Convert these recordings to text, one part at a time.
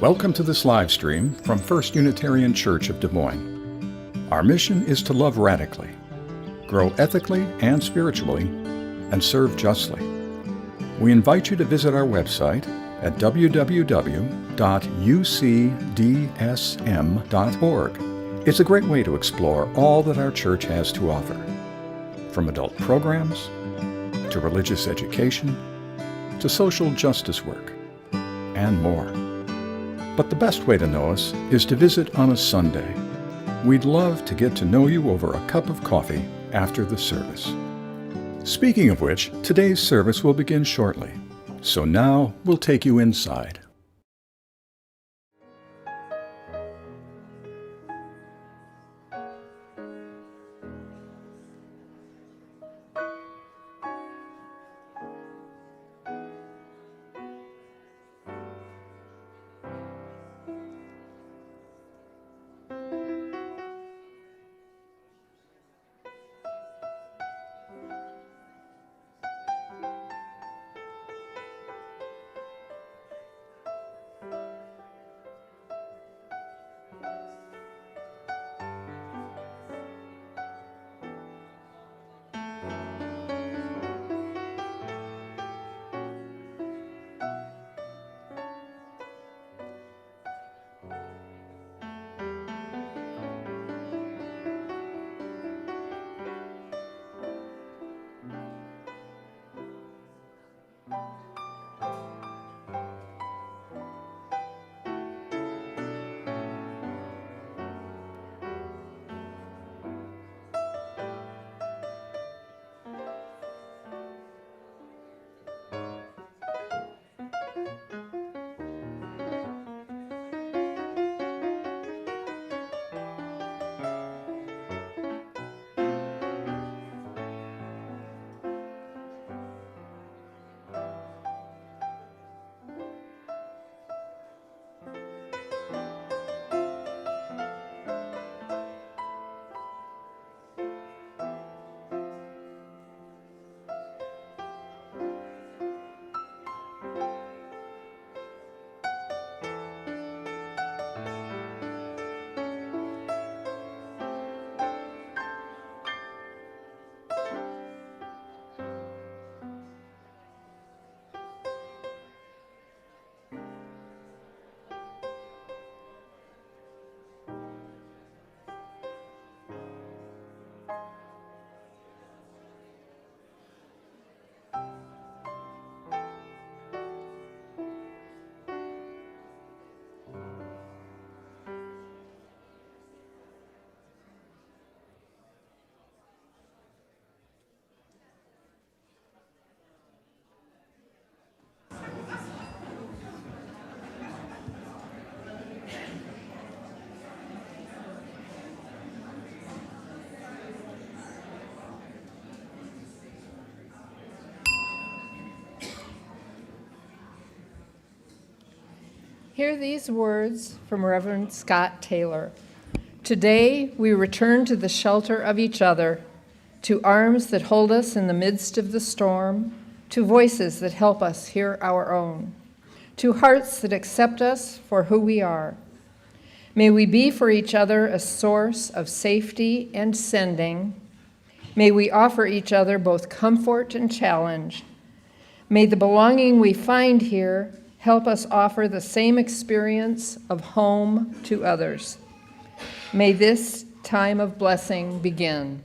Welcome to this live stream from First Unitarian Church of Des Moines. Our mission is to love radically, grow ethically and spiritually, and serve justly. We invite you to visit our website at www.ucdsm.org. It's a great way to explore all that our church has to offer, from adult programs, to religious education, to social justice work, and more. But the best way to know us is to visit on a Sunday. We'd love to get to know you over a cup of coffee after the service. Speaking of which, today's service will begin shortly. So now we'll take you inside. Hear these words from Reverend Scott Taylor. Today we return to the shelter of each other, to arms that hold us in the midst of the storm, to voices that help us hear our own, to hearts that accept us for who we are. May we be for each other a source of safety and sending. May we offer each other both comfort and challenge. May the belonging we find here help us offer the same experience of home to others. May this time of blessing begin.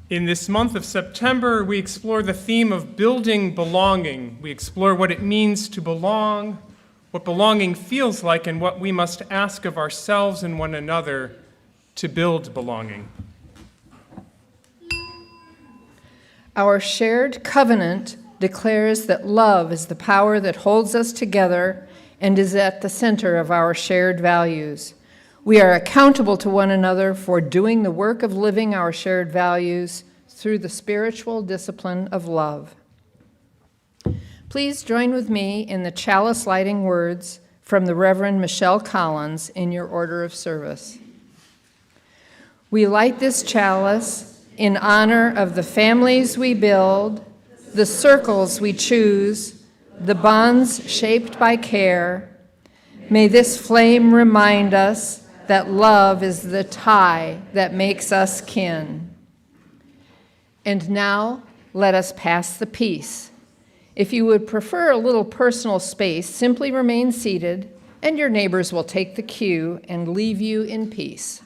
In this month of September, we explore the theme of building belonging. We explore what it means to belong, what belonging feels like, and what we must ask of ourselves and one another to build belonging. Our shared covenant declares that love is the power that holds us together and is at the center of our shared values. We are accountable to one another for doing the work of living our shared values through the spiritual discipline of love. Please join with me in the chalice lighting words from the Reverend Michelle Collins in your order of service. We light this chalice in honor of the families we build, the circles we choose, the bonds shaped by care, may this flame remind us that love is the tie that makes us kin. And now, let us pass the peace. If you would prefer a little personal space, simply remain seated, and your neighbors will take the cue and leave you in peace.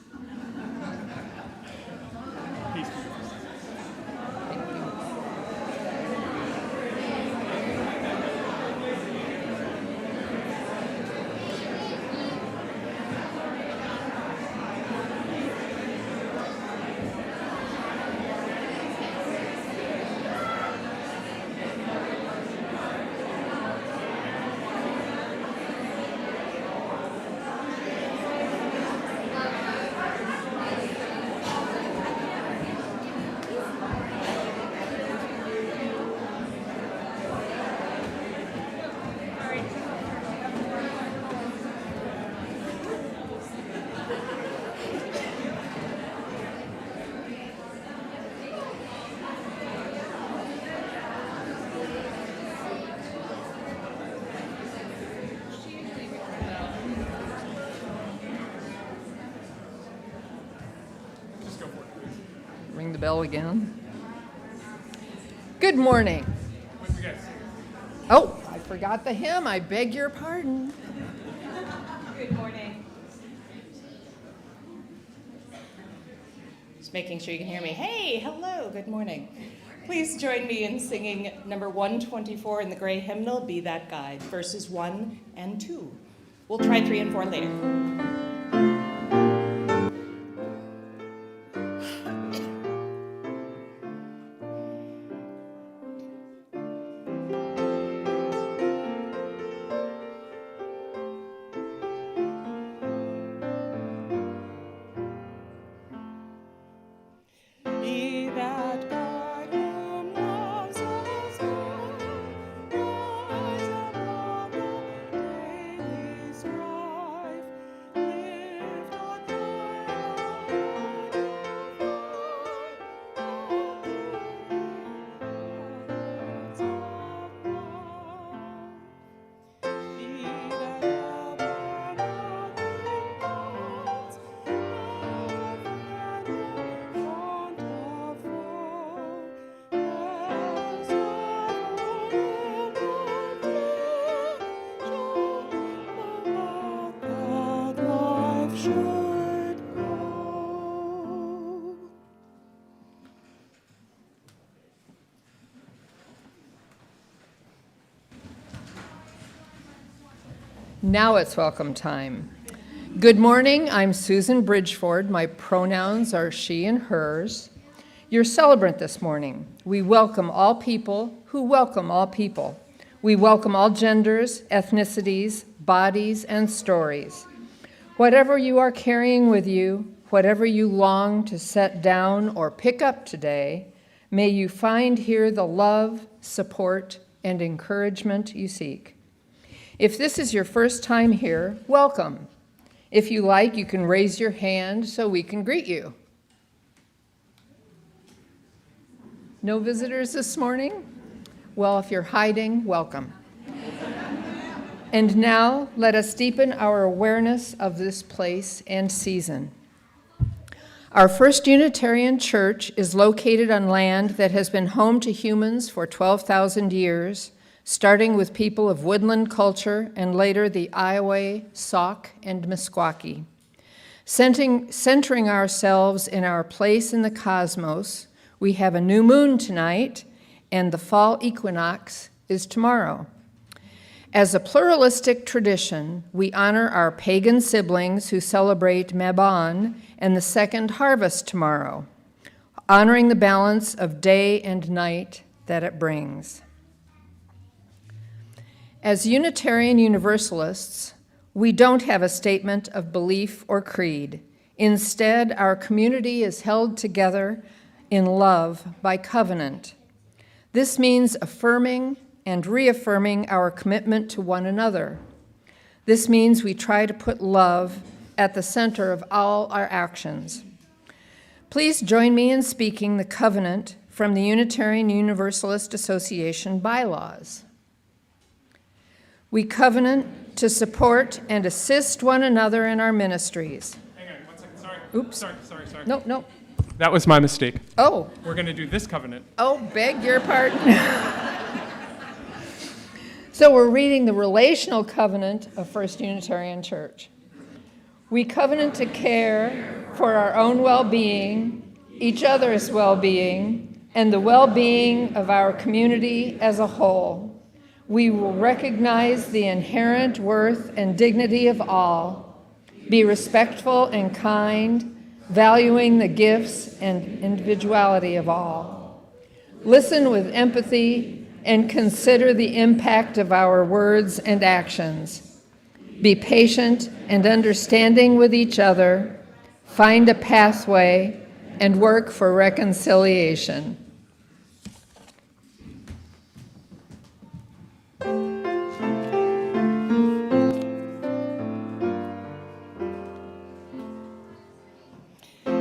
Ring the bell again. Good morning. What'd you guys say? Oh, I forgot the hymn. I beg your pardon. Good morning. Just making sure you can hear me. Hey, hello, good morning. Please join me in singing number 124 in the Gray Hymnal, Be That Guide, verses 1 and 2. We'll try 3 and 4 later. Be that guide whom loves us all, rise above the daily strife, lift up thy light of of love. Be that help and nothing wants, love and font of woe, as of that life should go. Now it's welcome time. Good morning, I'm Susan Bridgeford. My pronouns are she and hers. Your celebrant this morning. We welcome all people who welcome all people. We welcome all genders, ethnicities, bodies, and stories. Whatever you are carrying with you, whatever you long to set down or pick up today, may you find here the love, support, and encouragement you seek. If this is your first time here, welcome. If you like, you can raise your hand so we can greet you. No visitors this morning? Well, if you're hiding, welcome. And now, let us deepen our awareness of this place and season. Our First Unitarian Church is located on land that has been home to humans for 12,000 years, starting with people of woodland culture and later the Iowa, Sieck, and Meskwaki. Centering ourselves in our place in the cosmos, we have a new moon tonight, and the fall equinox is tomorrow. As a pluralistic tradition, we honor our pagan siblings who celebrate Mabon and the second harvest tomorrow, honoring the balance of day and night that it brings. As Unitarian Universalists, we don't have a statement of belief or creed. Instead, our community is held together in love by covenant. This means affirming and reaffirming our commitment to one another. This means we try to put love at the center of all our actions. Please join me in speaking the covenant from the Unitarian Universalist Association bylaws. We covenant to support and assist one another in our ministries. Hang on, 1 second, sorry. Oops. Sorry. No. That was my mistake. Oh, We're going to do this covenant. beg your pardon. So we're reading the relational covenant of First Unitarian Church. We covenant to care for our own well-being, each other's well-being, and the well-being of our community as a whole. We will recognize the inherent worth and dignity of all, be respectful and kind, valuing the gifts and individuality of all. Listen with empathy and consider the impact of our words and actions. Be patient and understanding with each other, find a pathway, and work for reconciliation.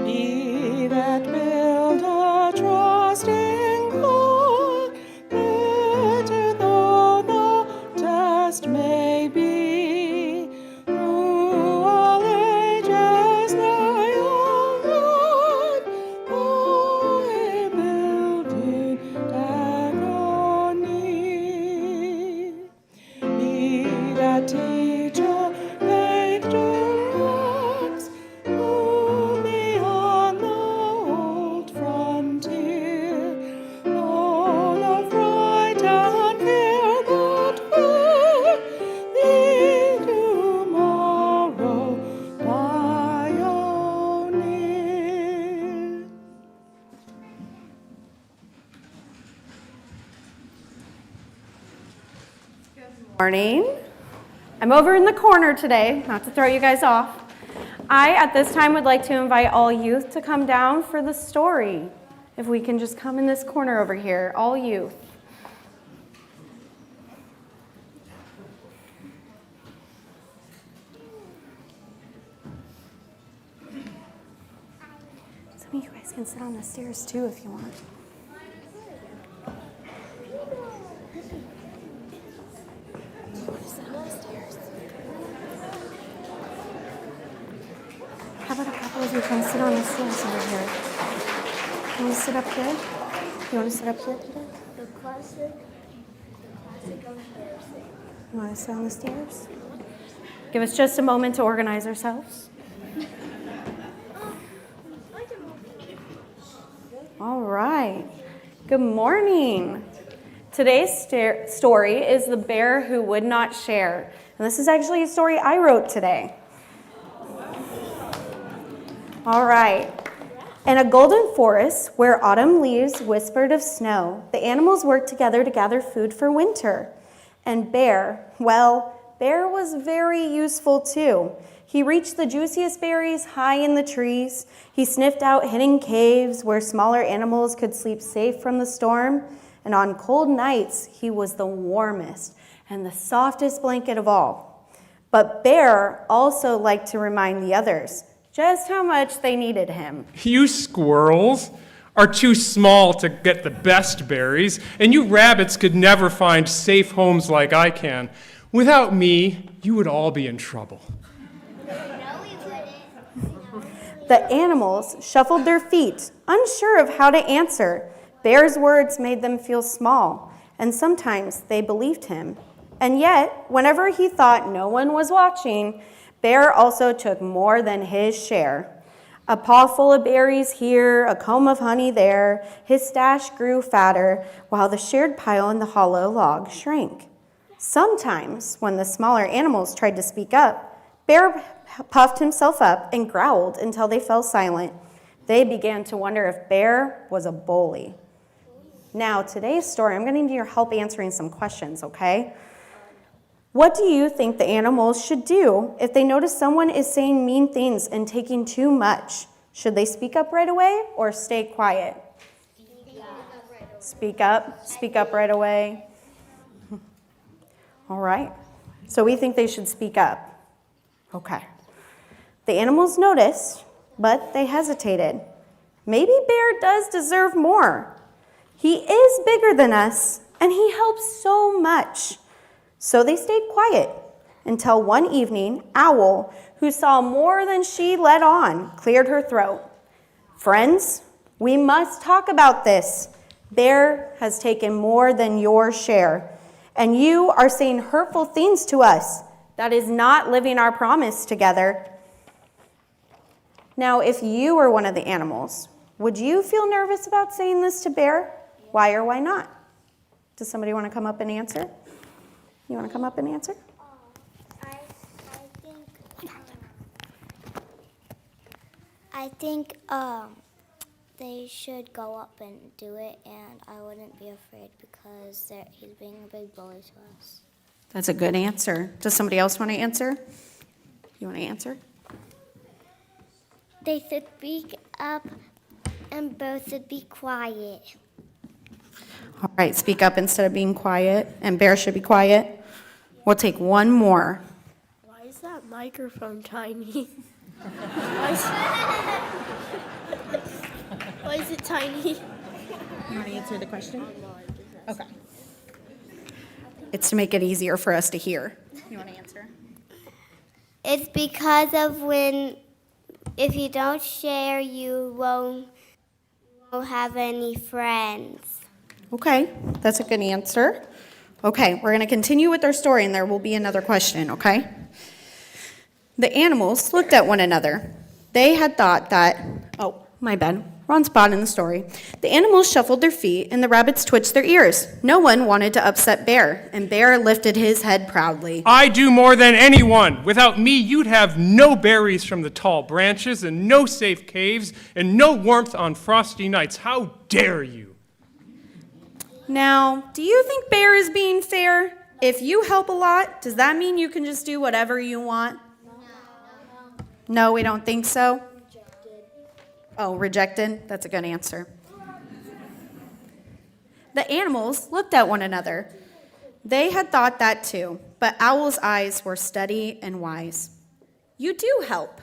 Ye that build a trusting God, bitter though the test may be, through all ages thy own Lord, thy building agony. Ye that teach a victor rocks, who beyond the old frontier, Lord of right and fear that fear thee tomorrow pioneer. Morning. I'm over in the corner today, not to throw you guys off. I, at this time, would like to invite all youth to come down for the story. If we can just come in this corner over here, all youth. Some of you guys can sit on the stairs too if you want. How about a couple of you come sit on the stairs over here? You want to sit up here? You want to sit up here, Peter? The classic embarrassing. You want to sit on the stairs? Give us just a moment to organize ourselves. All right. Good morning. Today's story is The Bear Who Would Not Share. And this is actually a story I wrote today. All right. In a golden forest where autumn leaves whispered of snow, the animals worked together to gather food for winter. And Bear was very useful too. He reached the juiciest berries high in the trees. He sniffed out hidden caves where smaller animals could sleep safe from the storm. And on cold nights, he was the warmest and the softest blanket of all. But Bear also liked to remind the others just how much they needed him. You squirrels are too small to get the best berries, and you rabbits could never find safe homes like I can. Without me, you would all be in trouble. The animals shuffled their feet, unsure of how to answer. Bear's words made them feel small, and sometimes they believed him. And yet, whenever he thought no one was watching, Bear also took more than his share. A paw full of berries here, a comb of honey there, his stash grew fatter, while the shared pile in the hollow log shrank. Sometimes, when the smaller animals tried to speak up, Bear puffed himself up and growled until they fell silent. They began to wonder if Bear was a bully. Now, today's story, I'm going to need your help answering some questions, okay? What do you think the animals should do if they notice someone is saying mean things and taking too much? Should they speak up right away or stay quiet? Speak up right away. All right. So we think they should speak up. Okay. The animals noticed, but they hesitated. Maybe Bear does deserve more. He is bigger than us, and he helps so much. So they stayed quiet until one evening, Owl, who saw more than she let on, cleared her throat. Friends, we must talk about this. Bear has taken more than your share, and you are saying hurtful things to us. That is not living our promise together. Now, if you were one of the animals, would you feel nervous about saying this to Bear? Why or why not? Does somebody want to come up and answer? You want to come up and answer? I think they should go up and do it, and I wouldn't be afraid because he's being a big bully to us. That's a good answer. Does somebody else want to answer? You want to answer? They should speak up, and both should be quiet. All right, speak up instead of being quiet, and Bear should be quiet. We'll take one more. Why is that microphone tiny? Why is it tiny? You want to answer the question? Okay. It's to make it easier for us to hear. You want to answer? It's because of if you don't share, you won't have any friends. Okay, that's a good answer. Okay, we're going to continue with our story, and there will be another question, okay? The animals looked at one another. They had thought that, oh, my bad, wrong spot in the story. The animals shuffled their feet, and the rabbits twitched their ears. No one wanted to upset Bear, and Bear lifted his head proudly. I do more than anyone. Without me, you'd have no berries from the tall branches, and no safe caves, and no warmth on frosty nights. How dare you? Now, do you think Bear is being fair? If you help a lot, does that mean you can just do whatever you want? No, we don't think so? Oh, rejected? That's a good answer. The animals looked at one another. They had thought that too, but Owl's eyes were steady and wise. You do help.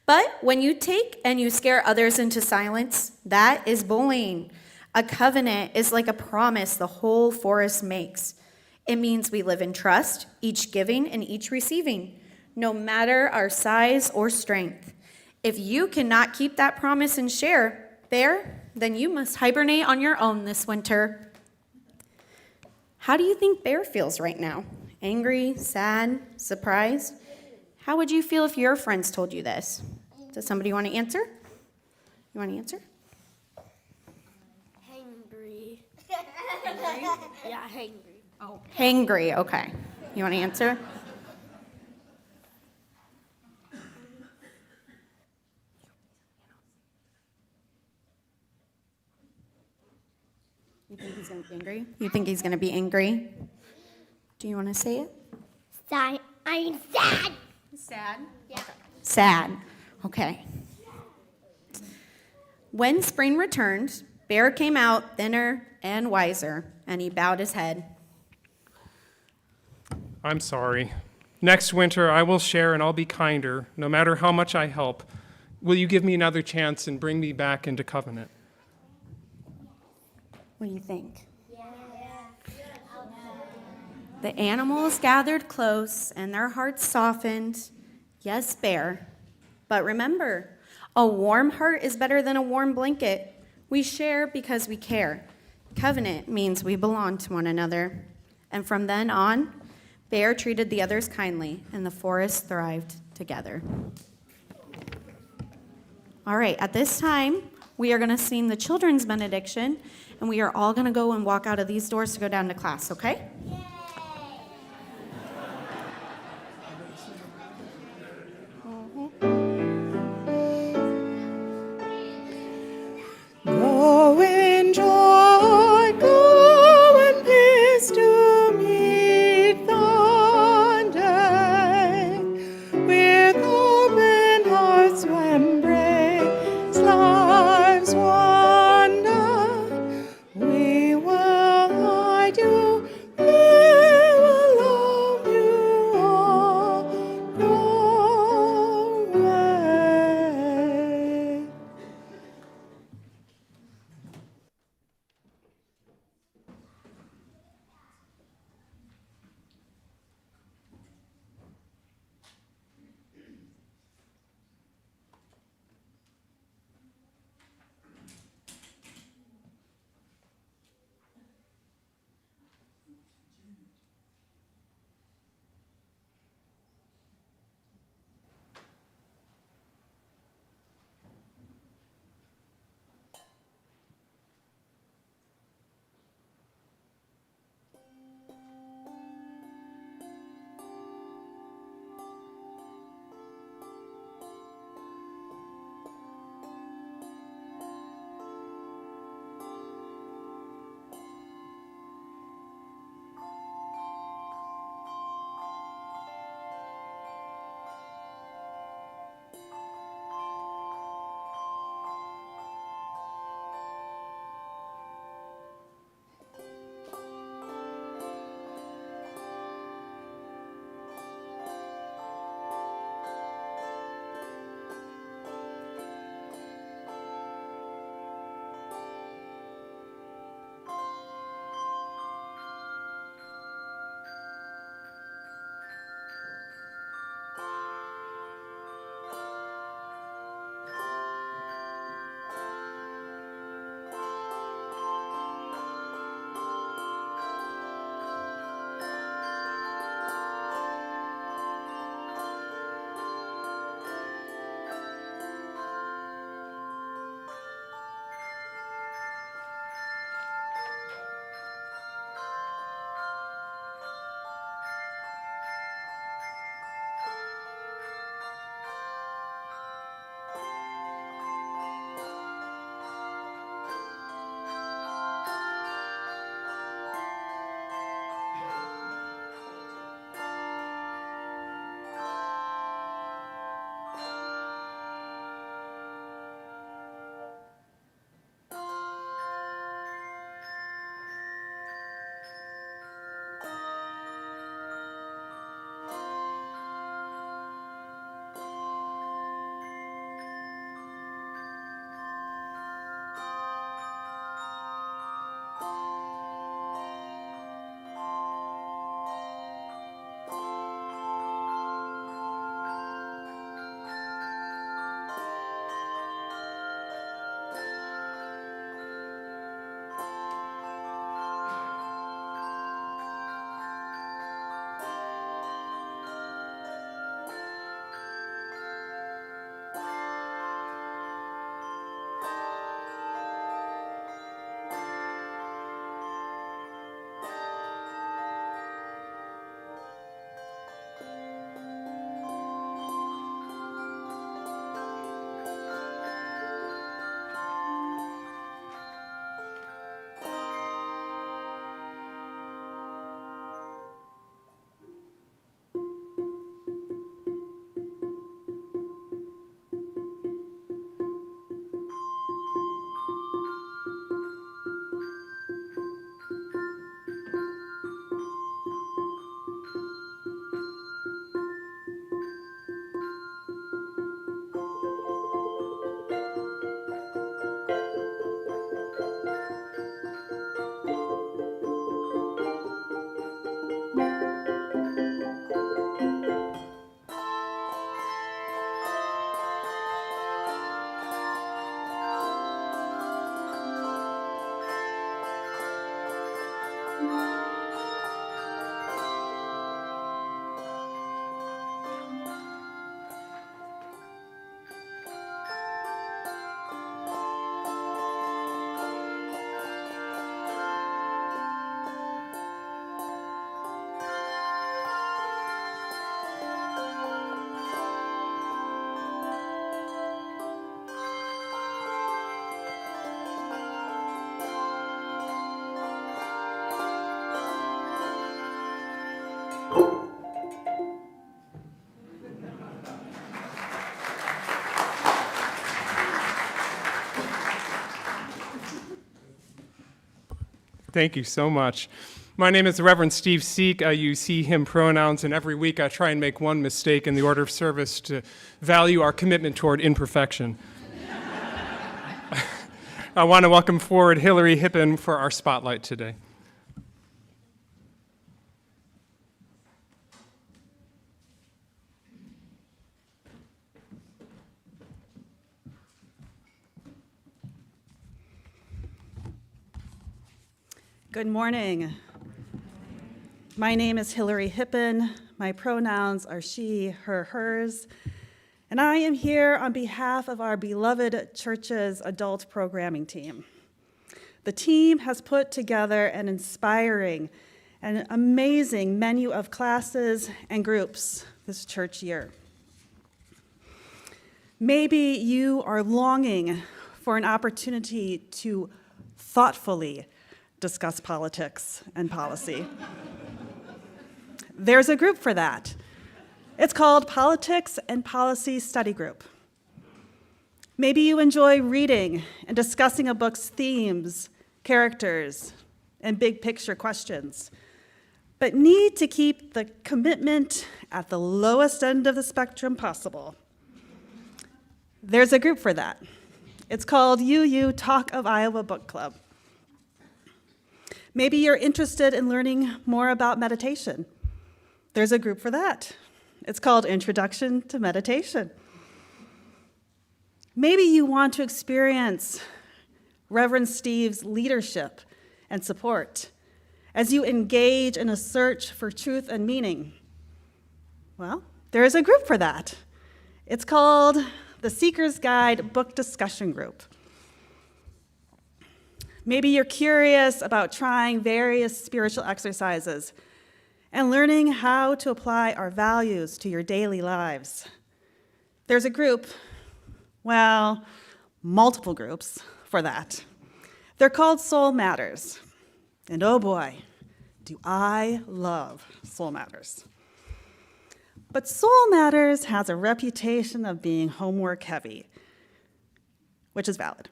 But when you take and you scare others into silence, that is bullying. A covenant is like a promise the whole forest makes. It means we live in trust, each giving and each receiving, no matter our size or strength. If you cannot keep that promise and share, Bear, then you must hibernate on your own this winter. How do you think Bear feels right now? Angry, sad, surprised? How would you feel if your friends told you this? Does somebody want to answer? You want to answer? Hangry. Yeah, hangry. Oh, hangry, okay. You want to answer? You think he's going to be angry? You think he's going to be angry? Do you want to say it? I'm sad. Sad? Yeah. Okay. Sad. Okay. When spring returned, Bear came out thinner and wiser, and he bowed his head. I'm sorry. Next winter, I will share and I'll be kinder, no matter how much I help. Will you give me another chance and bring me back into covenant? What do you think? Yeah. The animals gathered close, and their hearts softened. Yes, Bear. But remember, a warm heart is better than a warm blanket. We share because we care. Covenant means we belong to one another. And from then on, Bear treated the others kindly, and the forest thrived together. All right, at this time, we are going to sing the children's benediction, and we are all going to go and walk out of these doors to go down to class, okay? Go in joy, go in peace to meet the day, with open hearts to embrace life's wonder. We will hide you Thank you so much. My name is the Reverend Steve Sieck. I use he, him pronouns, and every week I try and make one mistake in the order of service to value our commitment toward imperfection. I want to welcome forward Hillary Hippen for our spotlight today. Good morning. My name is Hillary Hippen. My pronouns are she, her, hers. And I am here on behalf of our beloved church's adult programming team. The team has put together an inspiring and amazing menu of classes and groups this church year. Maybe you are longing for an opportunity to thoughtfully discuss politics and policy. There's a group for that. It's called Politics and Policy Study Group. Maybe you enjoy reading and discussing a book's themes, characters, and big picture questions, but need to keep the commitment at the lowest end of the spectrum possible. There's a group for that. It's called UU Talk of Iowa Book Club. Maybe you're interested in learning more about meditation. There's a group for that. It's called Introduction to Meditation. Maybe you want to experience Reverend Steve's leadership and support as you engage in a search for truth and meaning. Well, there is a group for that. It's called the Seeker's Guide Book Discussion Group. Maybe you're curious about trying various spiritual exercises and learning how to apply our values to your daily lives. There's a group, well, multiple groups for that. They're called Soul Matters. And oh boy, do I love Soul Matters. But Soul Matters has a reputation of being homework heavy, which is valid.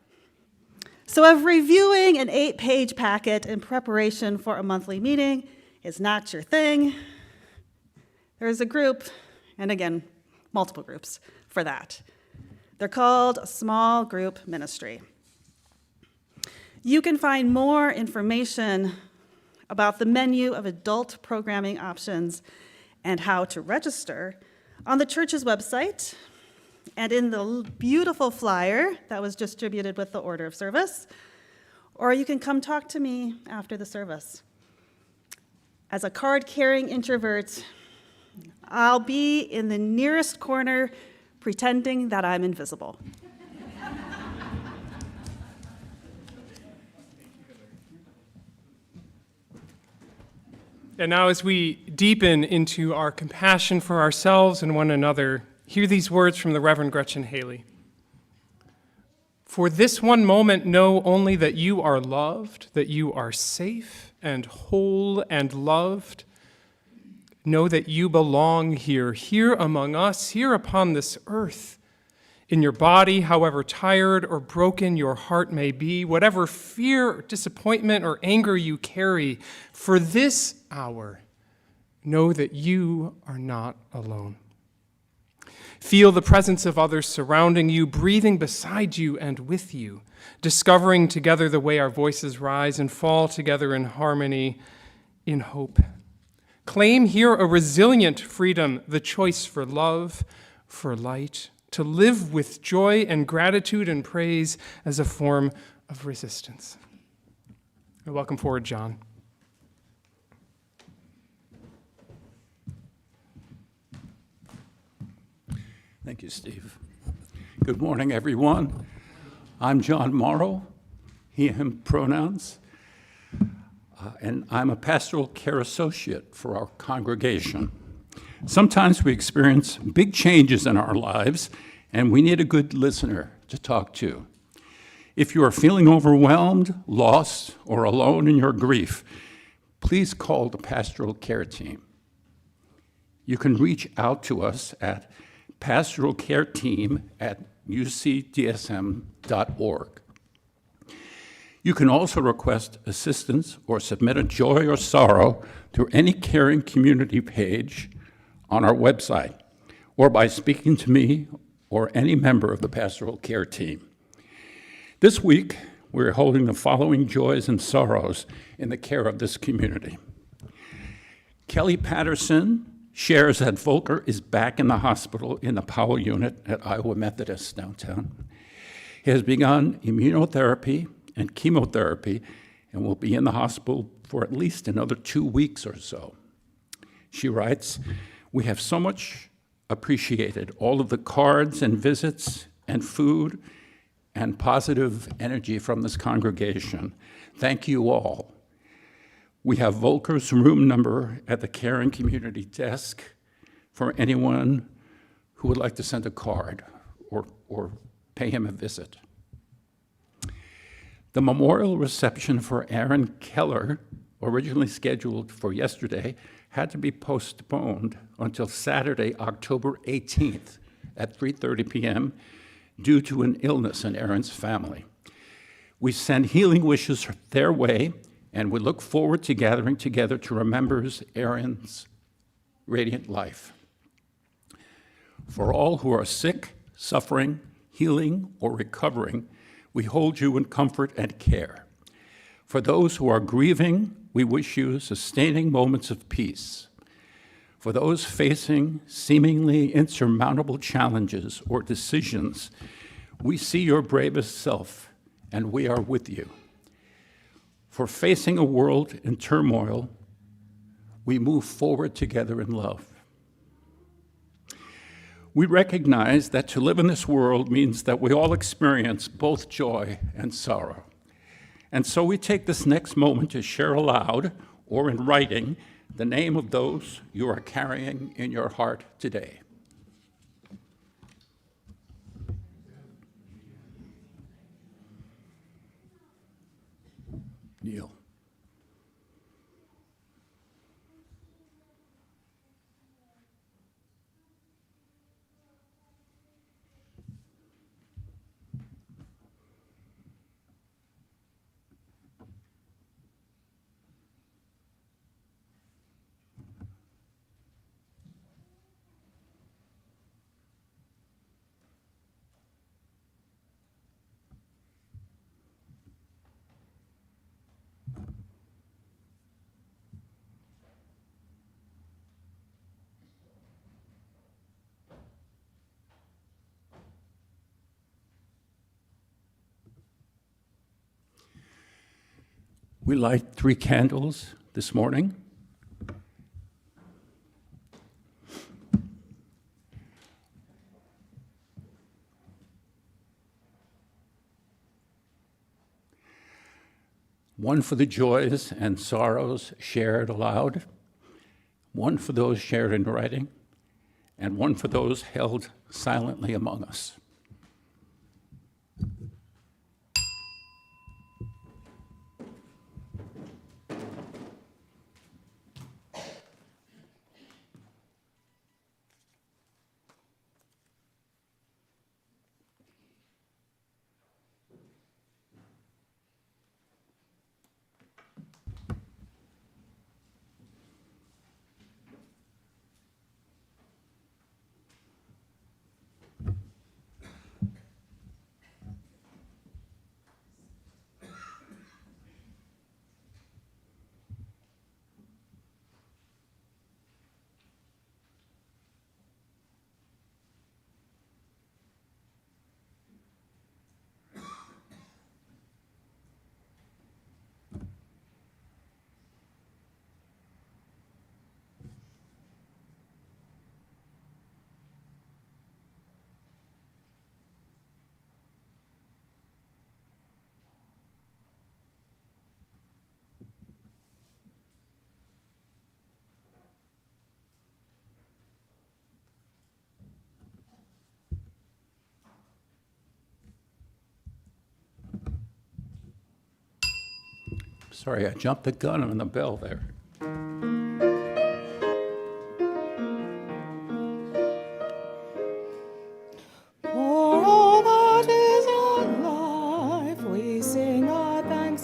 So if reviewing an 8-page packet in preparation for a monthly meeting is not your thing, there's a group, and again, multiple groups for that. They're called a small group ministry. You can find more information about the menu of adult programming options and how to register on the church's website and in the beautiful flyer that was distributed with the order of service, or you can come talk to me after the service. As a card-carrying introvert, I'll be in the nearest corner pretending that I'm invisible. And now as we deepen into our compassion for ourselves and one another, hear these words from the Reverend Gretchen Haley. For this one moment, know only that you are loved, that you are safe and whole and loved. Know that you belong here, here among us, here upon this earth. In your body, however tired or broken your heart may be, whatever fear or disappointment or anger you carry, for this hour, know that you are not alone. Feel the presence of others surrounding you, breathing beside you and with you, discovering together the way our voices rise and fall together in harmony, in hope. Claim here a resilient freedom, the choice for love, for light, to live with joy and gratitude and praise as a form of resistance. And welcome forward, John. Thank you, Steve. Good morning, everyone. I'm John Morrow, he, him pronouns, and I'm a pastoral care associate for our congregation. Sometimes we experience big changes in our lives, and we need a good listener to talk to. If you are feeling overwhelmed, lost, or alone in your grief, please call the pastoral care team. You can reach out to us at pastoralcareteam@ucdsm.org. You can also request assistance or submit a joy or sorrow through any caring community page on our website, or by speaking to me or any member of the pastoral care team. This week, we're holding the following joys and sorrows in the care of this community. Kelly Patterson shares that Volker is back in the hospital in the Powell unit at Iowa Methodist downtown. He has begun immunotherapy and chemotherapy and will be in the hospital for at least another 2 weeks or so. She writes, "We have so much appreciated all of the cards and visits and food and positive energy from this congregation. Thank you all. We have Volker's room number at the Caring Community desk for anyone who would like to send a card or pay him a visit." The memorial reception for Aaron Keller, originally scheduled for yesterday, had to be postponed until Saturday, October 18th at 3:30 p.m. due to an illness in Aaron's family. We send healing wishes their way, and we look forward to gathering together to remember Aaron's radiant life. For all who are sick, suffering, healing, or recovering, we hold you in comfort and care. For those who are grieving, we wish you sustaining moments of peace. For those facing seemingly insurmountable challenges or decisions, we see your bravest self, and we are with you. For facing a world in turmoil, we move forward together in love. We recognize that to live in this world means that we all experience both joy and sorrow. And so we take this next moment to share aloud or in writing the name of those you are carrying in your heart today. Neil. We light 3 candles this morning. One for the joys and sorrows shared aloud, one for those shared in writing, and one for those held silently among us. Sorry, I jumped the gun on the bell there. For all that is alive, we sing our thanks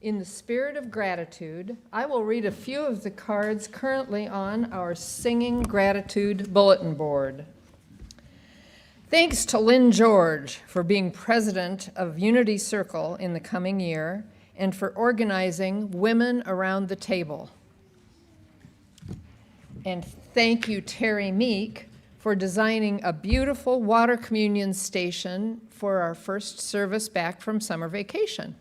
In the spirit of gratitude, I will read a few of the cards currently on our Singing Gratitude bulletin board. Thanks to Lynn George for being president of Unity Circle in the coming year and for organizing Women Around the Table. And thank you, Terry Meek, for designing a beautiful water communion station for our first service back from summer vacation.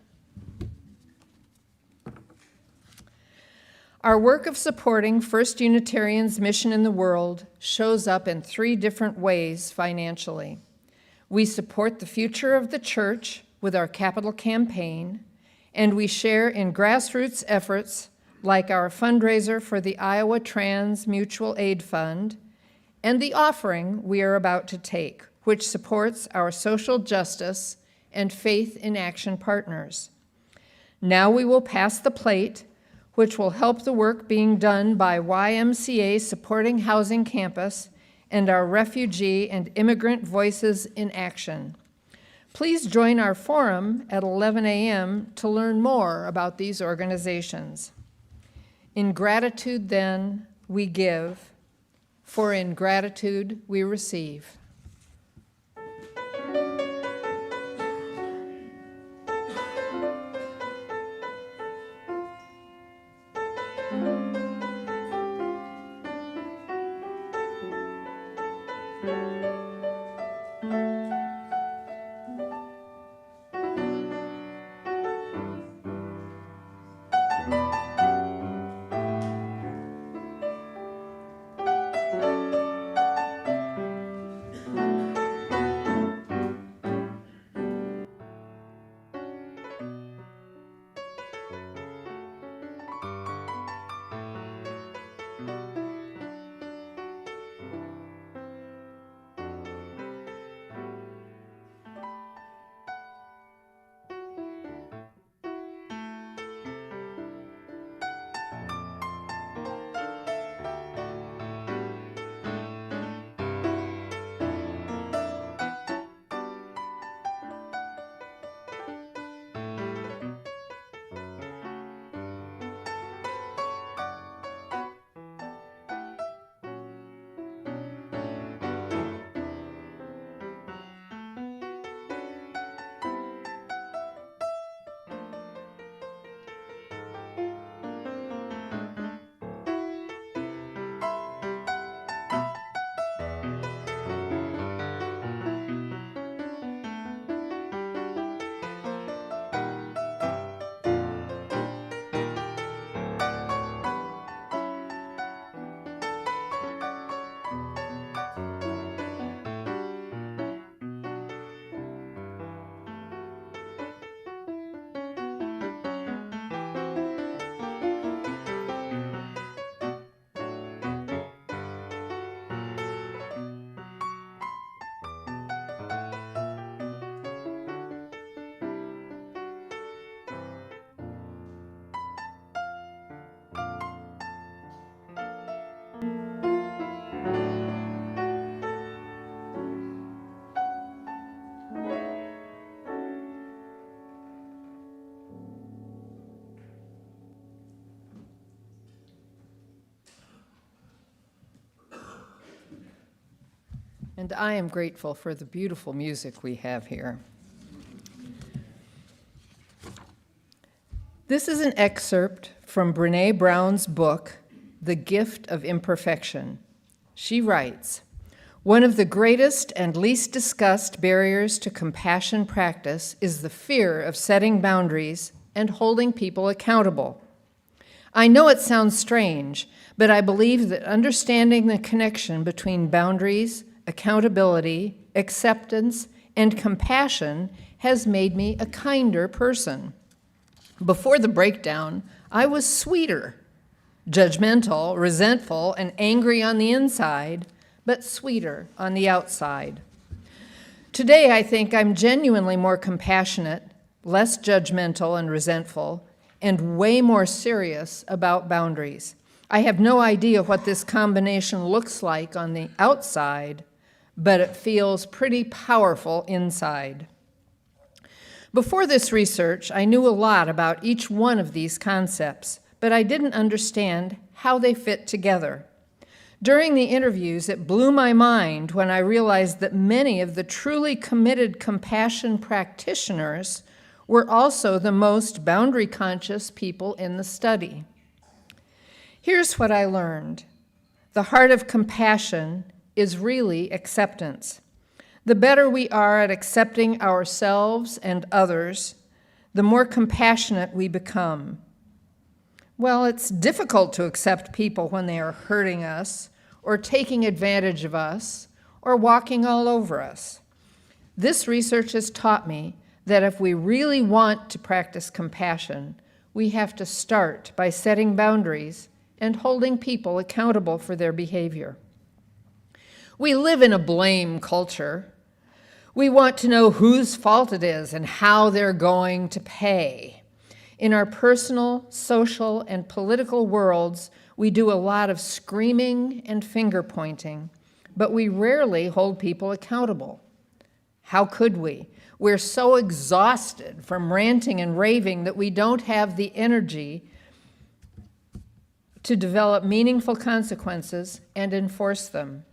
Our work of supporting First Unitarians' mission in the world shows up in 3 different ways financially. We support the future of the church with our capital campaign, and we share in grassroots efforts like our fundraiser for the Iowa Trans Mutual Aid Fund and the offering we are about to take, which supports our social justice and faith in action partners. Now we will pass the plate, which will help the work being done by YMCA Supporting Housing Campus and our Refugee and Immigrant Voices in Action. Please join our forum at 11 a.m. to learn more about these organizations. In gratitude, then, we give, for in gratitude we receive. And I am grateful for the beautiful music we have here. This is an excerpt from Brené Brown's book, The Gift of Imperfection. She writes, "One of the greatest and least discussed barriers to compassion practice is the fear of setting boundaries and holding people accountable. I know it sounds strange, but I believe that understanding the connection between boundaries, accountability, acceptance, and compassion has made me a kinder person. Before the breakdown, I was sweeter, judgmental, resentful, and angry on the inside, but sweeter on the outside. Today, I think I'm genuinely more compassionate, less judgmental and resentful, and way more serious about boundaries. I have no idea what this combination looks like on the outside, but it feels pretty powerful inside. Before this research, I knew a lot about each one of these concepts, but I didn't understand how they fit together. During the interviews, it blew my mind when I realized that many of the truly committed compassion practitioners were also the most boundary-conscious people in the study. Here's what I learned. The heart of compassion is really acceptance. The better we are at accepting ourselves and others, the more compassionate we become. Well, it's difficult to accept people when they are hurting us, or taking advantage of us, or walking all over us. This research has taught me that if we really want to practice compassion, we have to start by setting boundaries and holding people accountable for their behavior. We live in a blame culture. We want to know whose fault it is and how they're going to pay. In our personal, social, and political worlds, we do a lot of screaming and finger-pointing, but we rarely hold people accountable. How could we? We're so exhausted from ranting and raving that we don't have the energy to develop meaningful consequences and enforce them.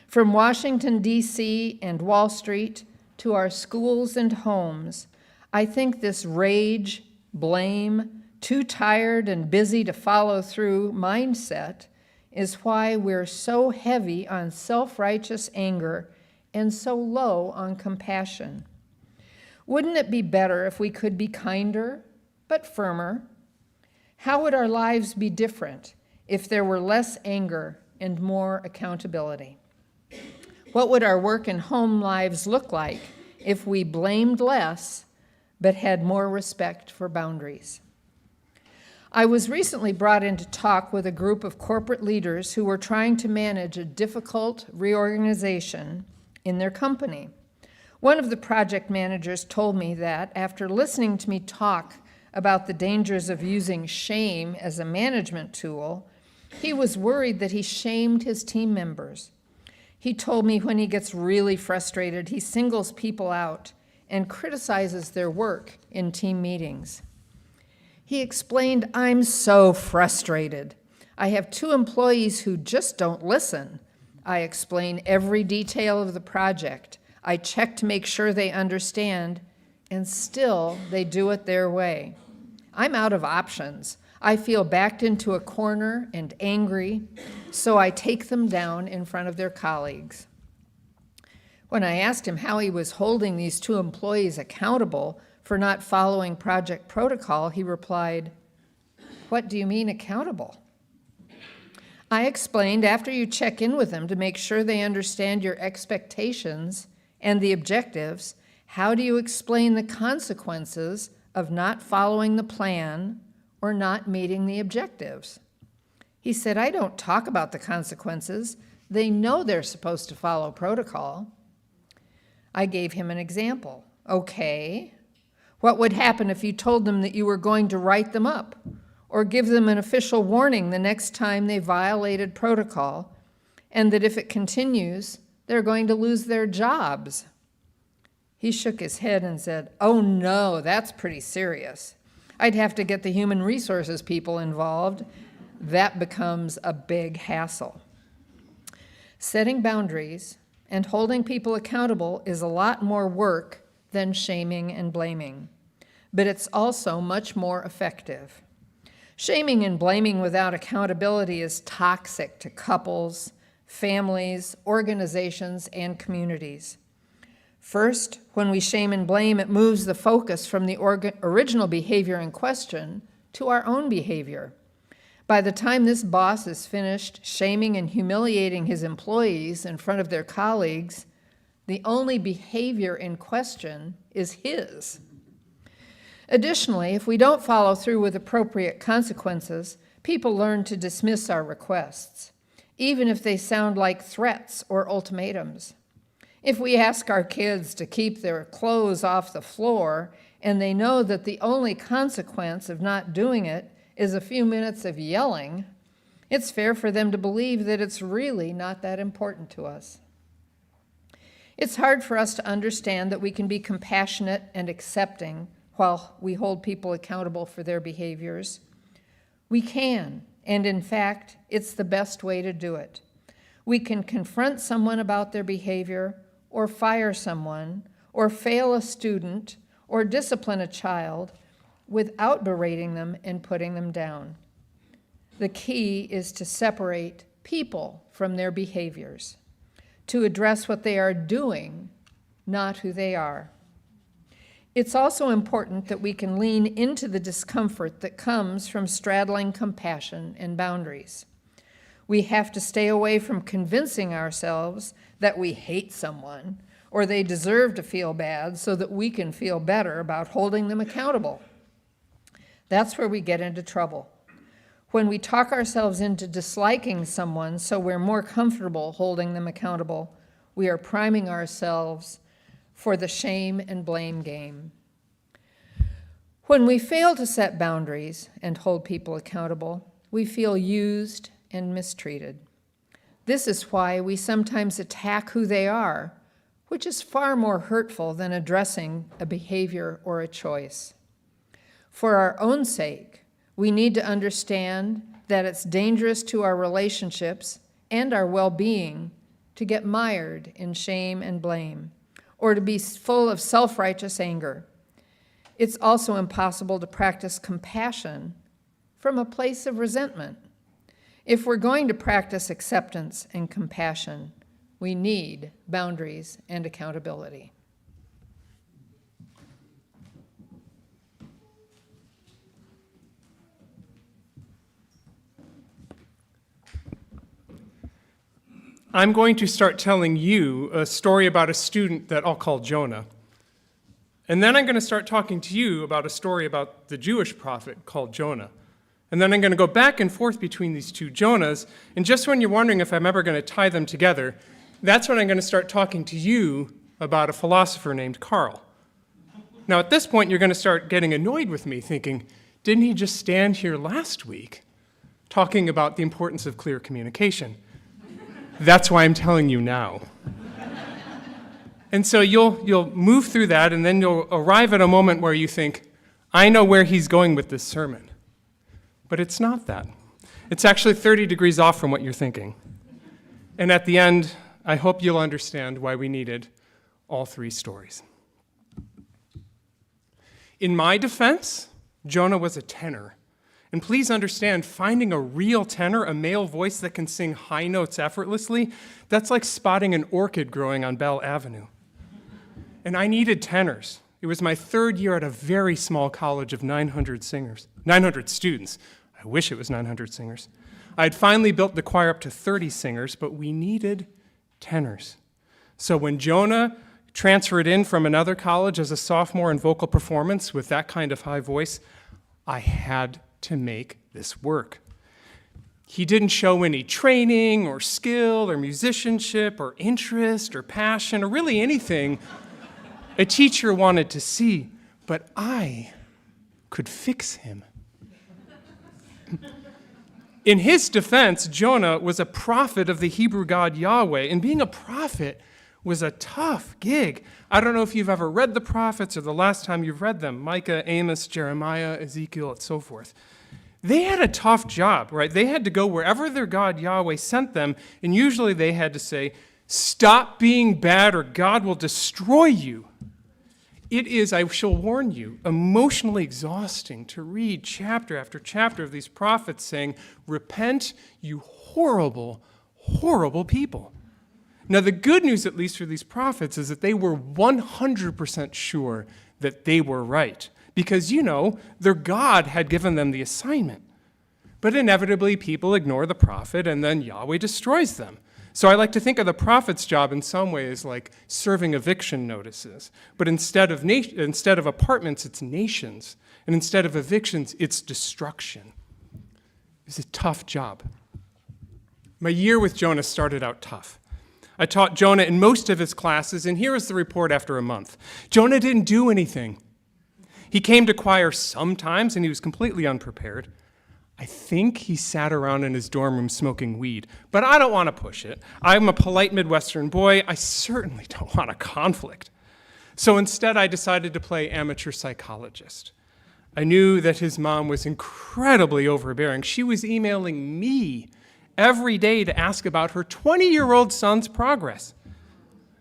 From Washington, D.C. and Wall Street to our schools and homes, I think this rage, blame, too tired and busy to follow through mindset is why we're so heavy on self-righteous anger and so low on compassion. Wouldn't it be better if we could be kinder but firmer? How would our lives be different if there were less anger and more accountability? What would our work and home lives look like if we blamed less but had more respect for boundaries? I was recently brought in to talk with a group of corporate leaders who were trying to manage a difficult reorganization in their company. One of the project managers told me that after listening to me talk about the dangers of using shame as a management tool, he was worried that he shamed his team members. He told me when he gets really frustrated, he singles people out and criticizes their work in team meetings. He explained, "I'm so frustrated. I have 2 employees who just don't listen. I explain every detail of the project. I check to make sure they understand, and still they do it their way. I'm out of options. I feel backed into a corner and angry, so I take them down in front of their colleagues." When I asked him how he was holding these 2 employees accountable for not following project protocol, he replied, "What do you mean accountable?" I explained, after you check in with them to make sure they understand your expectations and the objectives, how do you explain the consequences of not following the plan or not meeting the objectives? He said, "I don't talk about the consequences. They know they're supposed to follow protocol." I gave him an example. "Okay. What would happen if you told them that you were going to write them up or give them an official warning the next time they violated protocol, and that if it continues, they're going to lose their jobs?" He shook his head and said, "Oh no, that's pretty serious. I'd have to get the human resources people involved. That becomes a big hassle." Setting boundaries and holding people accountable is a lot more work than shaming and blaming, but it's also much more effective. Shaming and blaming without accountability is toxic to couples, families, organizations, and communities. First, when we shame and blame, it moves the focus from the original behavior in question to our own behavior. By the time this boss is finished shaming and humiliating his employees in front of their colleagues, the only behavior in question is his. Additionally, if we don't follow through with appropriate consequences, people learn to dismiss our requests, even if they sound like threats or ultimatums. If we ask our kids to keep their clothes off the floor and they know that the only consequence of not doing it is a few minutes of yelling, it's fair for them to believe that it's really not that important to us. It's hard for us to understand that we can be compassionate and accepting while we hold people accountable for their behaviors. We can, and in fact, it's the best way to do it. We can confront someone about their behavior, or fire someone, or fail a student, or discipline a child without berating them and putting them down. The key is to separate people from their behaviors, to address what they are doing, not who they are. It's also important that we can lean into the discomfort that comes from straddling compassion and boundaries. We have to stay away from convincing ourselves that we hate someone or they deserve to feel bad so that we can feel better about holding them accountable. That's where we get into trouble. When we talk ourselves into disliking someone so we're more comfortable holding them accountable, we are priming ourselves for the shame and blame game. When we fail to set boundaries and hold people accountable, we feel used and mistreated. This is why we sometimes attack who they are, which is far more hurtful than addressing a behavior or a choice. For our own sake, we need to understand that it's dangerous to our relationships and our well-being to get mired in shame and blame, or to be full of self-righteous anger. It's also impossible to practice compassion from a place of resentment. If we're going to practice acceptance and compassion, we need boundaries and accountability. I'm going to start telling you a story about a student that I'll call Jonah. And then I'm going to start talking to you about a story about the Jewish prophet called Jonah. And then I'm going to go back and forth between these two Jonahs. And just when you're wondering if I'm ever going to tie them together, that's when I'm going to start talking to you about a philosopher named Karl. Now, at this point, you're going to start getting annoyed with me, thinking, didn't he just stand here last week talking about the importance of clear communication? That's why I'm telling you now. And so you'll move through that, and then you'll arrive at a moment where you think, I know where he's going with this sermon. But it's not that. It's actually 30 degrees off from what you're thinking. And at the end, I hope you'll understand why we needed all three stories. In my defense, Jonah was a tenor. And please understand, finding a real tenor, a male voice that can sing high notes effortlessly, that's like spotting an orchid growing on Bell Avenue. And I needed tenors. It was my third year at a very small college of 900 students. I wish it was 900 singers. I had finally built the choir up to 30 singers, but we needed tenors. So when Jonah transferred in from another college as a sophomore in vocal performance with that kind of high voice, I had to make this work. He didn't show any training or skill or musicianship or interest or passion or really anything a teacher wanted to see, but I could fix him. In his defense, Jonah was a prophet of the Hebrew God Yahweh, and being a prophet was a tough gig. I don't know if you've ever read the prophets or the last time you've read them, Micah, Amos, Jeremiah, Ezekiel, and so forth. They had a tough job, right? They had to go wherever their God Yahweh sent them, and usually they had to say, stop being bad or God will destroy you. It is, I shall warn you, emotionally exhausting to read chapter after chapter of these prophets saying, repent, you horrible, horrible people. Now, the good news, at least for these prophets, is that they were 100% sure that they were right. Because, their God had given them the assignment. But inevitably, people ignore the prophet, and then Yahweh destroys them. So I like to think of the prophet's job in some ways like serving eviction notices. But instead of apartments, it's nations. And instead of evictions, it's destruction. It's a tough job. My year with Jonah started out tough. I taught Jonah in most of his classes, and here is the report after a month. Jonah didn't do anything. He came to choir sometimes, and he was completely unprepared. I think he sat around in his dorm room smoking weed, but I don't want to push it. I'm a polite Midwestern boy. I certainly don't want a conflict. So instead, I decided to play amateur psychologist. I knew that his mom was incredibly overbearing. She was emailing me every day to ask about her 20-year-old son's progress.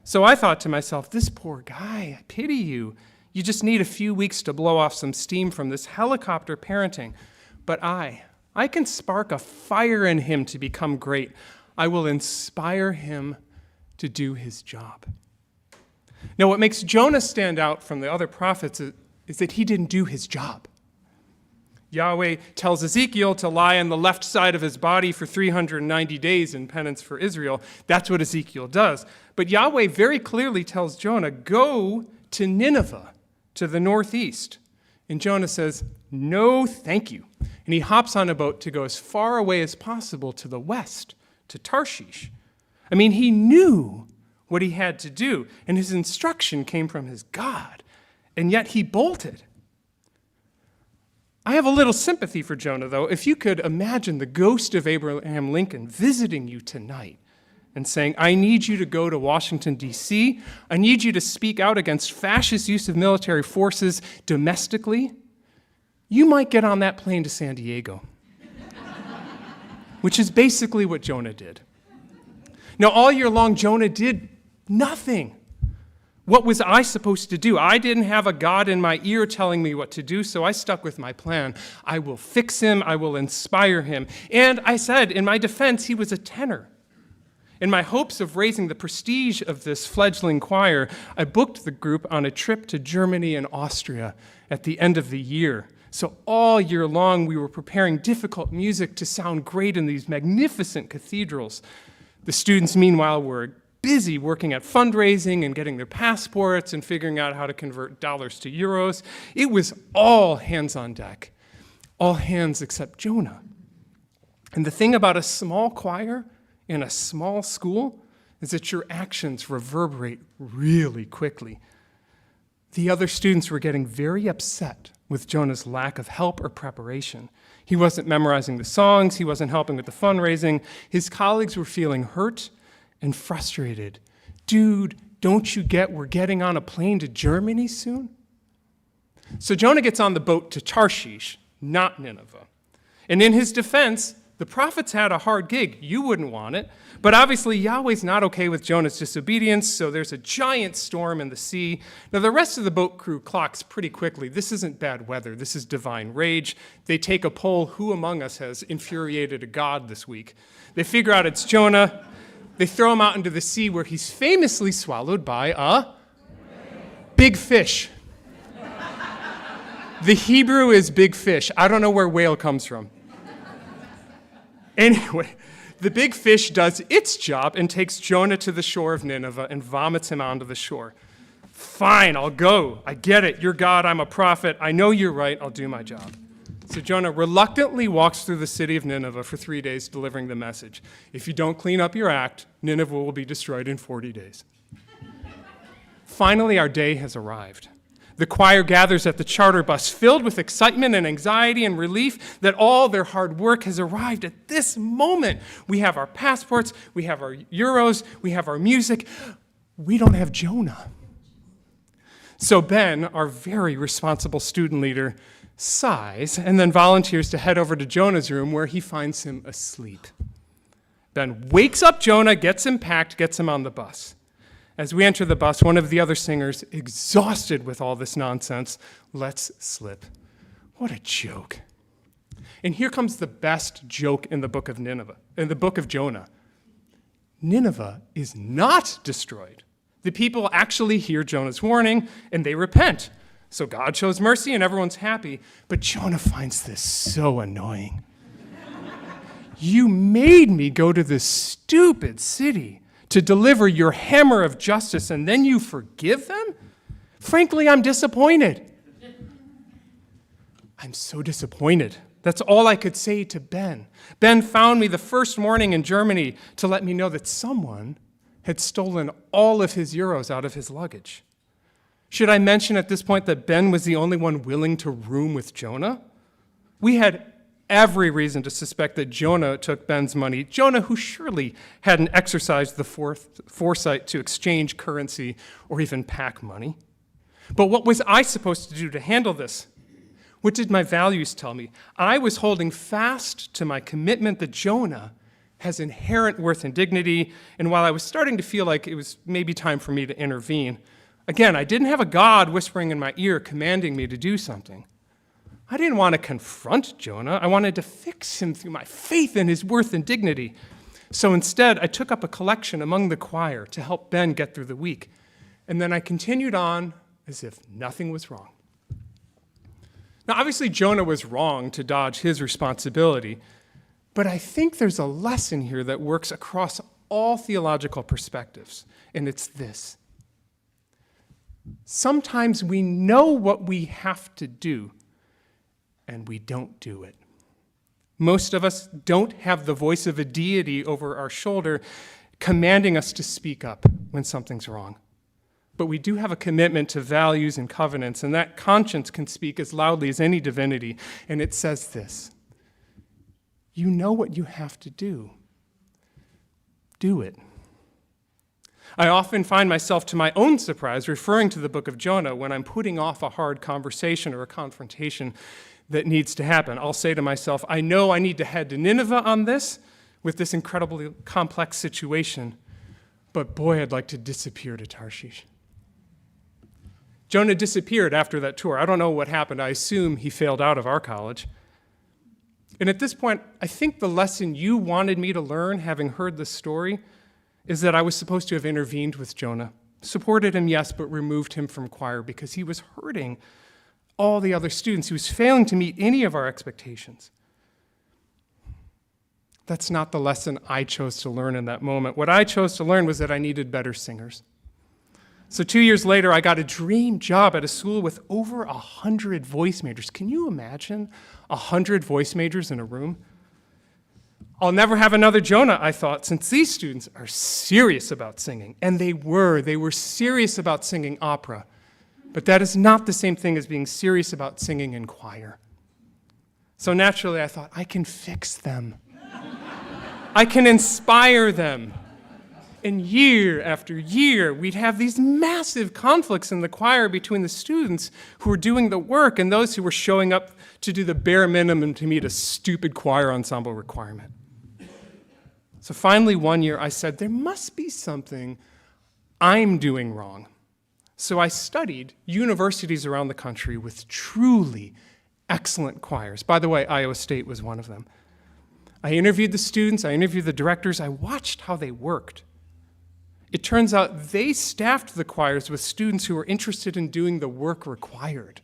So I thought to myself, this poor guy, I pity you. You just need a few weeks to blow off some steam from this helicopter parenting. But I can spark a fire in him to become great. I will inspire him to do his job. Now, what makes Jonah stand out from the other prophets is that he didn't do his job. Yahweh tells Ezekiel to lie on the left side of his body for 390 days in penance for Israel. That's what Ezekiel does. But Yahweh very clearly tells Jonah, go to Nineveh, to the northeast. And Jonah says, no, thank you. And he hops on a boat to go as far away as possible to the west, to Tarshish. I mean, he knew what he had to do, and his instruction came from his God, and yet he bolted. I have a little sympathy for Jonah, though. If you could imagine the ghost of Abraham Lincoln visiting you tonight and saying, I need you to go to Washington, D.C., I need you to speak out against fascist use of military forces domestically, you might get on that plane to San Diego, which is basically what Jonah did. Now, all year long, Jonah did nothing. What was I supposed to do? I didn't have a God in my ear telling me what to do, so I stuck with my plan. I will fix him. I will inspire him. And I said, in my defense, he was a tenor. In my hopes of raising the prestige of this fledgling choir, I booked the group on a trip to Germany and Austria at the end of the year. So all year long, we were preparing difficult music to sound great in these magnificent cathedrals. The students, meanwhile, were busy working at fundraising and getting their passports and figuring out how to convert dollars to euros. It was all hands on deck, all hands except Jonah. And the thing about a small choir in a small school is that your actions reverberate really quickly. The other students were getting very upset with Jonah's lack of help or preparation. He wasn't memorizing the songs, he wasn't helping with the fundraising. His colleagues were feeling hurt and frustrated. Dude, don't you get we're getting on a plane to Germany soon? So Jonah gets on the boat to Tarshish, not Nineveh. And in his defense, the prophets had a hard gig. You wouldn't want it. But obviously, Yahweh's not okay with Jonah's disobedience, so there's a giant storm in the sea. Now, the rest of the boat crew clocks pretty quickly. This isn't bad weather. This is divine rage. They take a poll, who among us has infuriated a god this week? They figure out it's Jonah. They throw him out into the sea where he's famously swallowed by a big fish. The Hebrew is big fish. I don't know where whale comes from. Anyway, the big fish does its job and takes Jonah to the shore of Nineveh and vomits him onto the shore. Fine, I'll go. I get it. You're God, I'm a prophet. I know you're right. I'll do my job. So Jonah reluctantly walks through the city of Nineveh for 3 days delivering the message. If you don't clean up your act, Nineveh will be destroyed in 40 days. Finally, our day has arrived. The choir gathers at the charter bus, filled with excitement and anxiety and relief that all their hard work has arrived at this moment. We have our passports, we have our euros, we have our music. We don't have Jonah. So Ben, our very responsible student leader, sighs and then volunteers to head over to Jonah's room where he finds him asleep. Ben wakes up Jonah, gets him packed, gets him on the bus. As we enter the bus, one of the other singers, exhausted with all this nonsense, lets slip. What a joke. And here comes the best joke in the book of Nineveh, in the book of Jonah. Nineveh is not destroyed. The people actually hear Jonah's warning and they repent. So God shows mercy and everyone's happy. But Jonah finds this so annoying. You made me go to this stupid city to deliver your hammer of justice, and then you forgive them? Frankly, I'm disappointed. I'm so disappointed. That's all I could say to Ben. Ben found me the first morning in Germany to let me know that someone had stolen all of his euros out of his luggage. Should I mention at this point that Ben was the only one willing to room with Jonah? We had every reason to suspect that Jonah took Ben's money. Jonah, who surely hadn't exercised the foresight to exchange currency or even pack money. But what was I supposed to do to handle this? What did my values tell me? I was holding fast to my commitment that Jonah has inherent worth and dignity, and while I was starting to feel like it was maybe time for me to intervene, again, I didn't have a God whispering in my ear commanding me to do something. I didn't want to confront Jonah. I wanted to fix him through my faith in his worth and dignity. So instead, I took up a collection among the choir to help Ben get through the week, and then I continued on as if nothing was wrong. Now, obviously, Jonah was wrong to dodge his responsibility, but I think there's a lesson here that works across all theological perspectives, and it's this. Sometimes we know what we have to do, and we don't do it. Most of us don't have the voice of a deity over our shoulder commanding us to speak up when something's wrong. But we do have a commitment to values and covenants, and that conscience can speak as loudly as any divinity, and it says this: you know what you have to do. Do it. I often find myself, to my own surprise, referring to the book of Jonah when I'm putting off a hard conversation or a confrontation that needs to happen. I'll say to myself, I know I need to head to Nineveh on this, with this incredibly complex situation, but boy, I'd like to disappear to Tarshish. Jonah disappeared after that tour. I don't know what happened. I assume he failed out of our college. And at this point, I think the lesson you wanted me to learn, having heard the story, is that I was supposed to have intervened with Jonah. Supported him, yes, but removed him from choir because he was hurting all the other students. He was failing to meet any of our expectations. That's not the lesson I chose to learn in that moment. What I chose to learn was that I needed better singers. So 2 years later, I got a dream job at a school with over 100 voice majors. Can you imagine 100 voice majors in a room? I'll never have another Jonah, I thought, since these students are serious about singing. And they were serious about singing opera. But that is not the same thing as being serious about singing in choir. So naturally, I thought, I can fix them. I can inspire them. And year after year, we'd have these massive conflicts in the choir between the students who were doing the work and those who were showing up to do the bare minimum to meet a stupid choir ensemble requirement. So finally, one year, I said, there must be something I'm doing wrong. So I studied universities around the country with truly excellent choirs. By the way, Iowa State was one of them. I interviewed the students, I interviewed the directors, I watched how they worked. It turns out they staffed the choirs with students who were interested in doing the work required,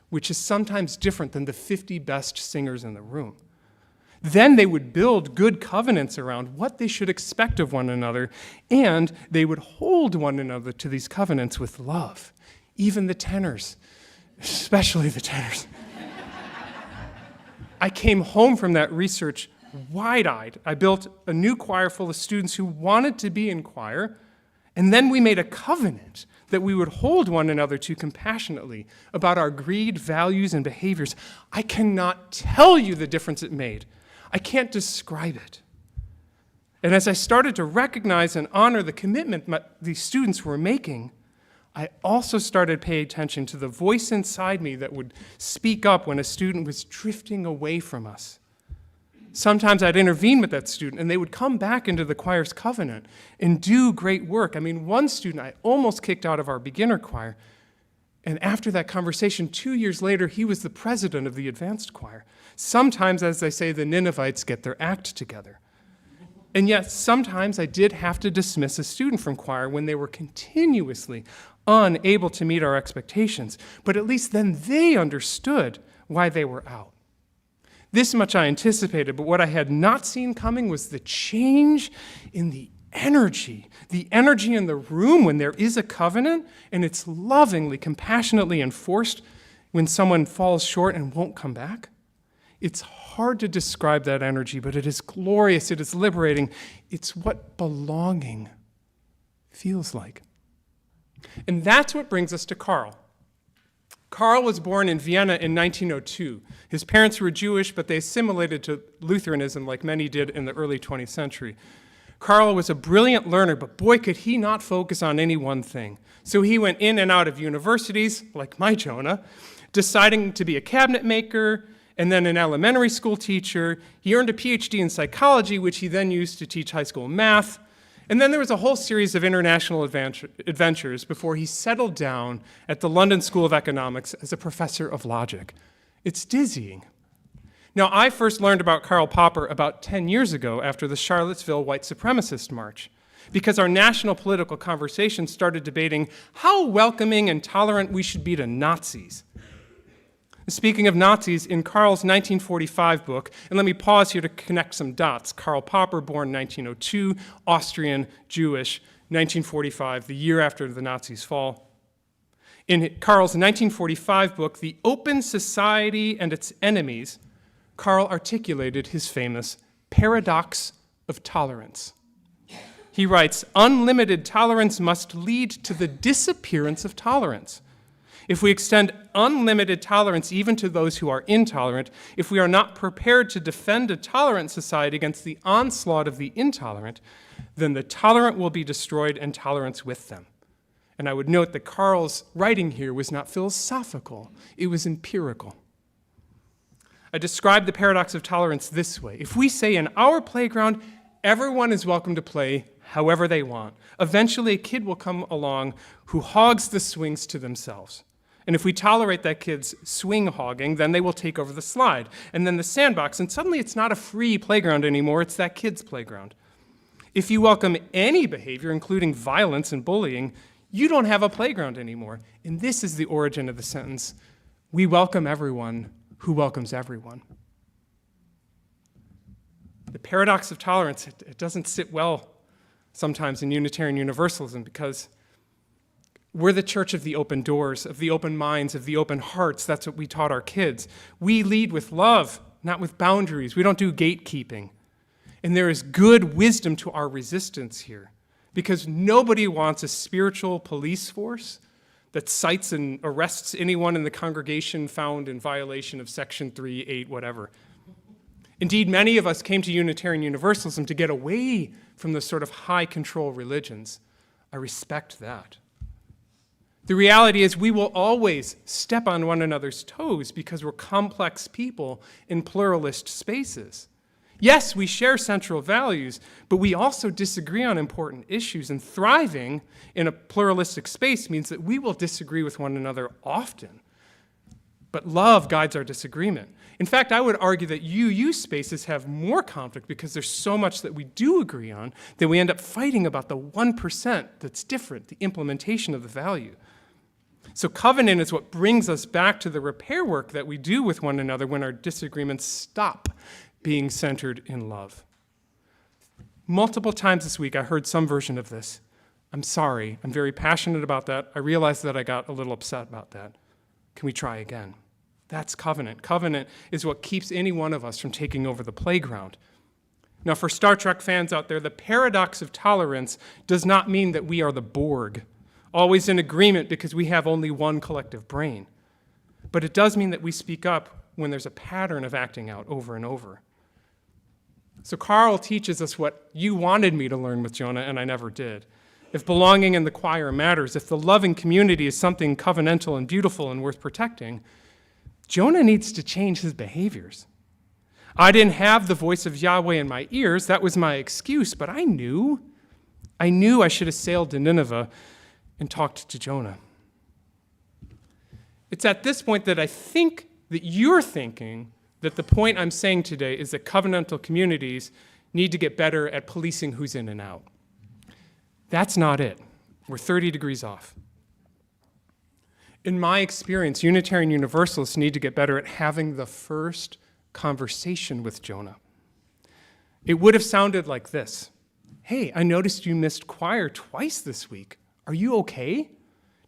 which is sometimes different than the 50 best singers in the room. Then they would build good covenants around what they should expect of one another, and they would hold one another to these covenants with love, even the tenors, especially the tenors. I came home from that research wide-eyed. I built a new choir full of students who wanted to be in choir, and then we made a covenant that we would hold one another to compassionately about our greed, values, and behaviors. I cannot tell you the difference it made. I can't describe it. And as I started to recognize and honor the commitment these students were making, I also started paying attention to the voice inside me that would speak up when a student was drifting away from us. Sometimes I'd intervene with that student, and they would come back into the choir's covenant and do great work. I mean, one student I almost kicked out of our beginner choir, and after that conversation, 2 years later, he was the president of the advanced choir. Sometimes, as they say, the Ninevites get their act together. And yet, sometimes I did have to dismiss a student from choir when they were continuously unable to meet our expectations, but at least then they understood why they were out. This much I anticipated, but what I had not seen coming was the change in the energy in the room when there is a covenant and it's lovingly, compassionately enforced when someone falls short and won't come back. It's hard to describe that energy, but it is glorious, it is liberating. It's what belonging feels like. And that's what brings us to Karl. Karl was born in Vienna in 1902. His parents were Jewish, but they assimilated to Lutheranism like many did in the early 20th century. Karl was a brilliant learner, but boy, could he not focus on any one thing. So he went in and out of universities, like my Jonah, deciding to be a cabinet maker and then an elementary school teacher. He earned a PhD in psychology, which he then used to teach high school math. And then there was a whole series of international adventures before he settled down at the London School of Economics as a professor of logic. It's dizzying. Now, I first learned about Karl Popper about 10 years ago after the Charlottesville white supremacist march, because our national political conversation started debating how welcoming and tolerant we should be to Nazis. Speaking of Nazis, in Karl's 1945 book, and let me pause here to connect some dots. Karl Popper, born 1902, Austrian, Jewish, 1945, the year after the Nazis' fall. In Karl's 1945 book, The Open Society and Its Enemies, Karl articulated his famous paradox of tolerance. He writes, "Unlimited tolerance must lead to the disappearance of tolerance. If we extend unlimited tolerance even to those who are intolerant, if we are not prepared to defend a tolerant society against the onslaught of the intolerant, then the tolerant will be destroyed and tolerance with them." And I would note that Karl's writing here was not philosophical, it was empirical. I describe the paradox of tolerance this way. If we say in our playground, everyone is welcome to play however they want, eventually a kid will come along who hogs the swings to themselves. And if we tolerate that kid's swing hogging, then they will take over the slide, and then the sandbox, and suddenly it's not a free playground anymore, it's that kid's playground. If you welcome any behavior, including violence and bullying, you don't have a playground anymore. And this is the origin of the sentence, "We welcome everyone who welcomes everyone." The paradox of tolerance, it doesn't sit well sometimes in Unitarian Universalism because we're the church of the open doors, of the open minds, of the open hearts. That's what we taught our kids. We lead with love, not with boundaries. We don't do gatekeeping. And there is good wisdom to our resistance here because nobody wants a spiritual police force that cites and arrests anyone in the congregation found in violation of Section 3, 8, whatever. Indeed, many of us came to Unitarian Universalism to get away from the sort of high-control religions. I respect that. The reality is we will always step on one another's toes because we're complex people in pluralist spaces. Yes, we share central values, but we also disagree on important issues, and thriving in a pluralistic space means that we will disagree with one another often. But love guides our disagreement. In fact, I would argue that UU spaces have more conflict because there's so much that we do agree on that we end up fighting about the 1% that's different, the implementation of the value. So covenant is what brings us back to the repair work that we do with one another when our disagreements stop being centered in love. Multiple times this week I heard some version of this. "I'm sorry, I'm very passionate about that. I realized that I got a little upset about that. Can we try again?" That's covenant. Covenant is what keeps any one of us from taking over the playground. Now, for Star Trek fans out there, the paradox of tolerance does not mean that we are the Borg, always in agreement because we have only one collective brain. But it does mean that we speak up when there's a pattern of acting out over and over. So Karl teaches us what you wanted me to learn with Jonah, and I never did. If belonging in the choir matters, if the loving community is something covenantal and beautiful and worth protecting, Jonah needs to change his behaviors. I didn't have the voice of Yahweh in my ears. That was my excuse, but I knew I should have sailed to Nineveh and talked to Jonah. It's at this point that I think that you're thinking that the point I'm saying today is that covenantal communities need to get better at policing who's in and out. That's not it. We're 30 degrees off. In my experience, Unitarian Universalists need to get better at having the first conversation with Jonah. It would have sounded like this. "Hey, I noticed you missed choir twice this week. Are you okay?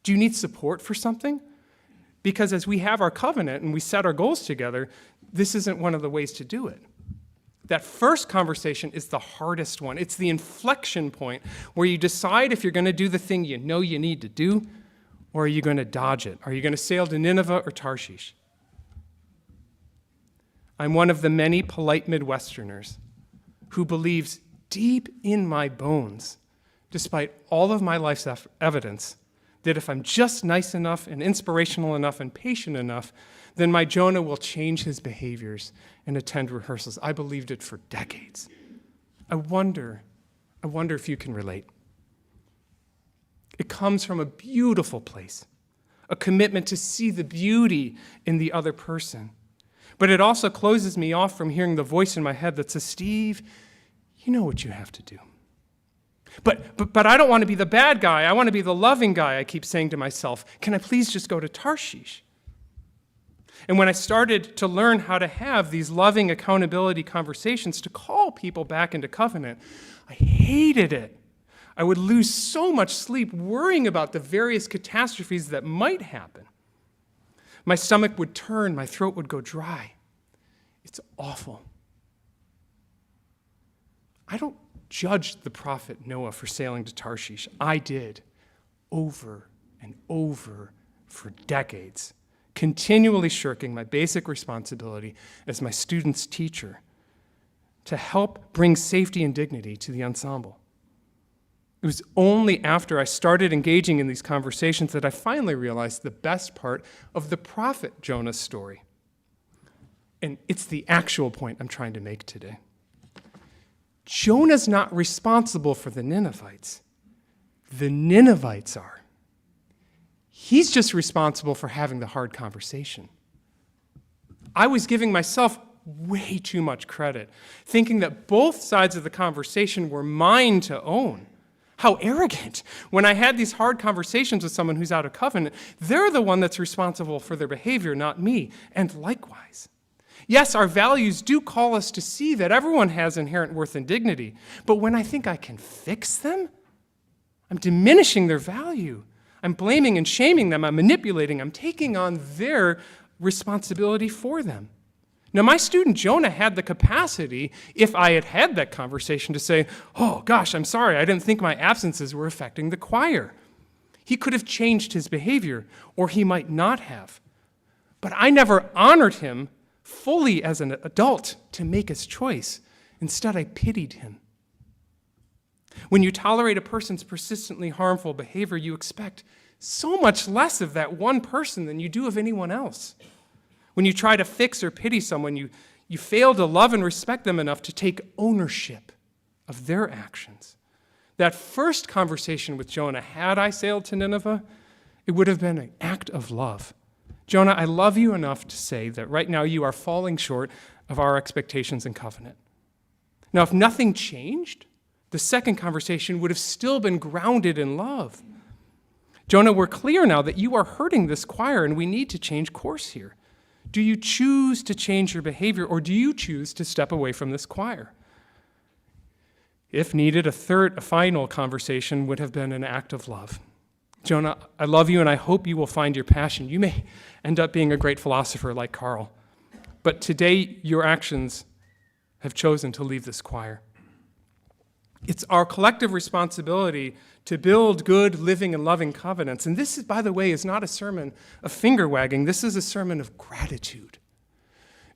Do you need support for something?" Because as we have our covenant and we set our goals together, this isn't one of the ways to do it. That first conversation is the hardest one. It's the inflection point where you decide if you're going to do the thing you know you need to do Or are you going to dodge it? Are you going to sail to Nineveh or Tarshish? I'm one of the many polite Midwesterners who believes deep in my bones, despite all of my life's evidence, that if I'm just nice enough and inspirational enough and patient enough, then my Jonah will change his behaviors and attend rehearsals. I believed it for decades. I wonder if you can relate. It comes from a beautiful place, a commitment to see the beauty in the other person. But it also closes me off from hearing the voice in my head that says, Steve, you know what you have to do. But I don't want to be the bad guy. I want to be the loving guy, I keep saying to myself. Can I please just go to Tarshish? And when I started to learn how to have these loving accountability conversations to call people back into covenant, I hated it. I would lose so much sleep worrying about the various catastrophes that might happen. My stomach would turn, my throat would go dry. It's awful. I don't judge the prophet Noah for sailing to Tarshish. I did, over and over for decades, continually shirking my basic responsibility as my student's teacher to help bring safety and dignity to the ensemble. It was only after I started engaging in these conversations that I finally realized the best part of the prophet Jonah's story. And it's the actual point I'm trying to make today. Jonah's not responsible for the Ninevites. The Ninevites are. He's just responsible for having the hard conversation. I was giving myself way too much credit, thinking that both sides of the conversation were mine to own. How arrogant. When I had these hard conversations with someone who's out of covenant, they're the one that's responsible for their behavior, not me, and likewise. Yes, our values do call us to see that everyone has inherent worth and dignity, but when I think I can fix them, I'm diminishing their value. I'm blaming and shaming them. I'm manipulating. I'm taking on their responsibility for them. Now, my student Jonah had the capacity, if I had had that conversation, to say, oh gosh, I'm sorry, I didn't think my absences were affecting the choir. He could have changed his behavior, or he might not have. But I never honored him fully as an adult to make his choice. Instead, I pitied him. When you tolerate a person's persistently harmful behavior, you expect so much less of that one person than you do of anyone else. When you try to fix or pity someone, you fail to love and respect them enough to take ownership of their actions. That first conversation with Jonah, had I sailed to Nineveh, it would have been an act of love. Jonah, I love you enough to say that right now you are falling short of our expectations and covenant. Now, if nothing changed, the second conversation would have still been grounded in love. Jonah, we're clear now that you are hurting this choir and we need to change course here. Do you choose to change your behavior, or do you choose to step away from this choir? If needed, a final conversation would have been an act of love. Jonah, I love you and I hope you will find your passion. You may end up being a great philosopher like Karl, but today your actions have chosen to leave this choir. It's our collective responsibility to build good, living, and loving covenants. And this, by the way, is not a sermon of finger wagging. This is a sermon of gratitude.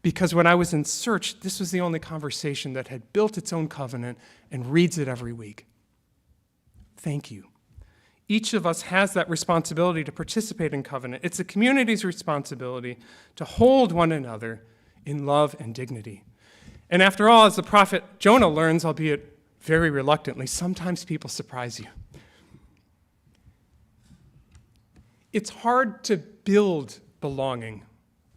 Because when I was in search, this was the only conversation that had built its own covenant and reads it every week. Thank you. Each of us has that responsibility to participate in covenant. It's the community's responsibility to hold one another in love and dignity. And after all, as the prophet Jonah learns, albeit very reluctantly, sometimes people surprise you. It's hard to build belonging.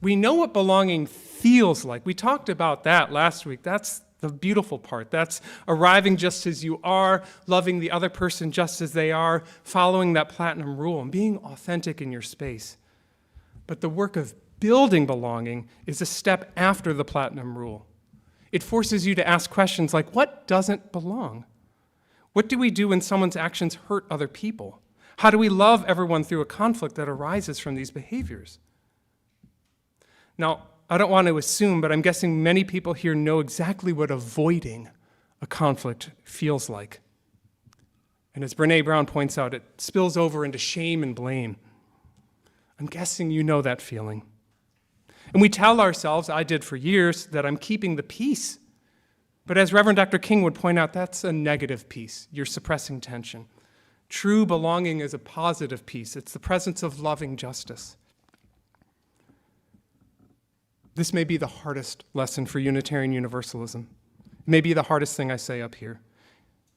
We know what belonging feels like. We talked about that last week. That's the beautiful part. That's arriving just as you are, loving the other person just as they are, following that platinum rule, and being authentic in your space. But the work of building belonging is a step after the platinum rule. It forces you to ask questions like, what doesn't belong? What do we do when someone's actions hurt other people? How do we love everyone through a conflict that arises from these behaviors? Now, I don't want to assume, but I'm guessing many people here know exactly what avoiding a conflict feels like. And as Brene Brown points out, it spills over into shame and blame. I'm guessing you know that feeling. And we tell ourselves, I did for years, that I'm keeping the peace. But as Reverend Dr. King would point out, that's a negative peace. You're suppressing tension. True belonging is a positive peace. It's the presence of loving justice. This may be the hardest lesson for Unitarian Universalism. It may be the hardest thing I say up here.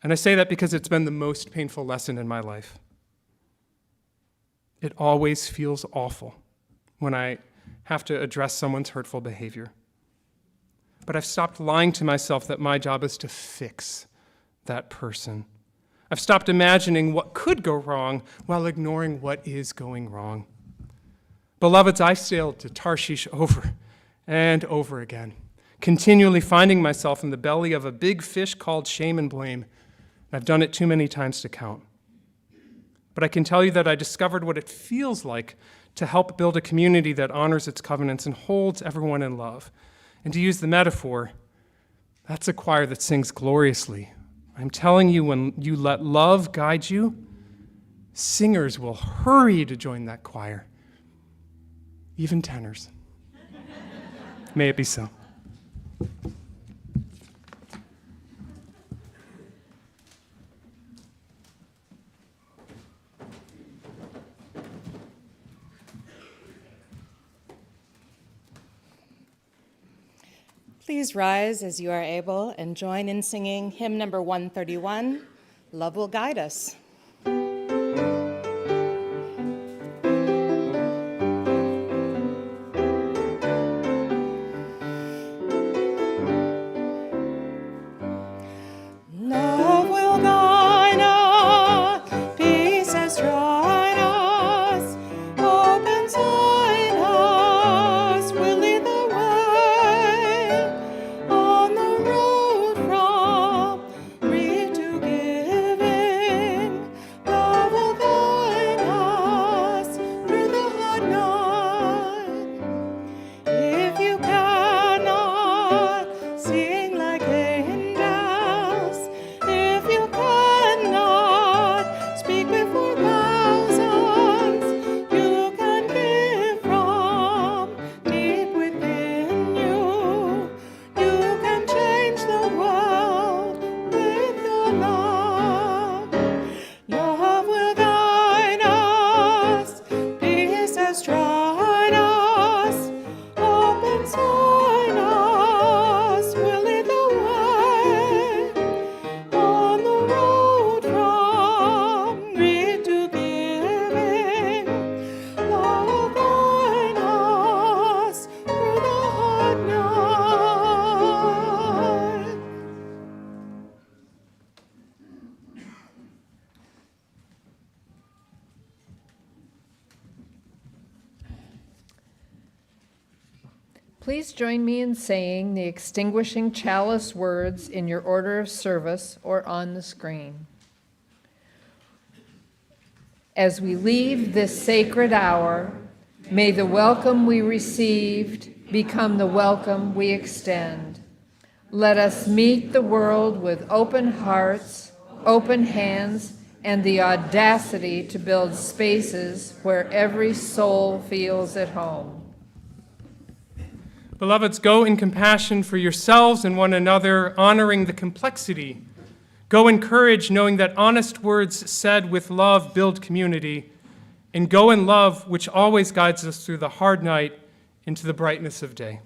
And I say that because it's been the most painful lesson in my life. It always feels awful when I have to address someone's hurtful behavior. But I've stopped lying to myself that my job is to fix that person. I've stopped imagining what could go wrong while ignoring what is going wrong. Beloveds, I sailed to Tarshish over and over again, continually finding myself in the belly of a big fish called shame and blame. I've done it too many times to count. But I can tell you that I discovered what it feels like to help build a community that honors its covenants and holds everyone in love. And to use the metaphor, that's a choir that sings gloriously. I'm telling you, when you let love guide you, singers will hurry to join that choir, even tenors. May it be so. Please rise as you are able and join in singing hymn number 131, Love Will Guide Us. Love will guide us, peace has tried us, hope inside us will lead the way on the road from greed to giving. Love will guide us through the hard night. If you cannot sing like angels, if you cannot speak before thousands, you can give from deep within you. You can change the world with your love. Love will guide us, peace has tried us, hope inside us will lead the way on the road from greed to giving. Love will guide us through the hard night. Please join me in saying the extinguishing chalice words in your order of service or on the screen. As we leave this sacred hour, may the welcome we received become the welcome we extend. Let us meet the world with open hearts, open hands, and the audacity to build spaces where every soul feels at home. Beloveds, go in compassion for yourselves and one another, honoring the complexity. Go in courage, knowing that honest words said with love build community. And go in love, which always guides us through the hard night into the brightness of day.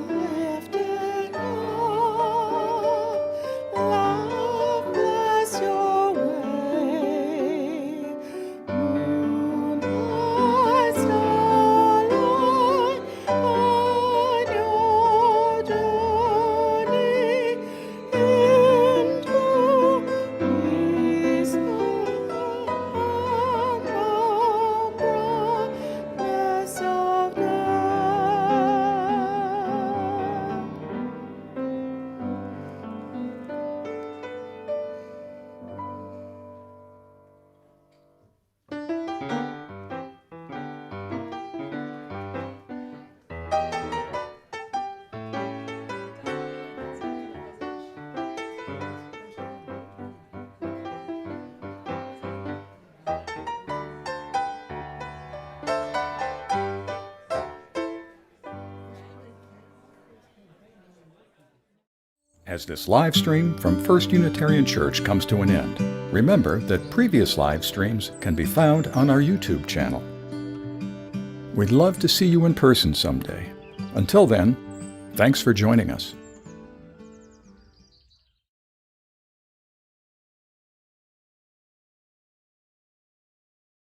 Lifted up, love bless your way. Moonlight, starlight, on your journey. As this live stream from First Unitarian Church comes to an end, remember that previous live streams can be found on our YouTube channel. We'd love to see you in person someday. Until then, thanks for joining us.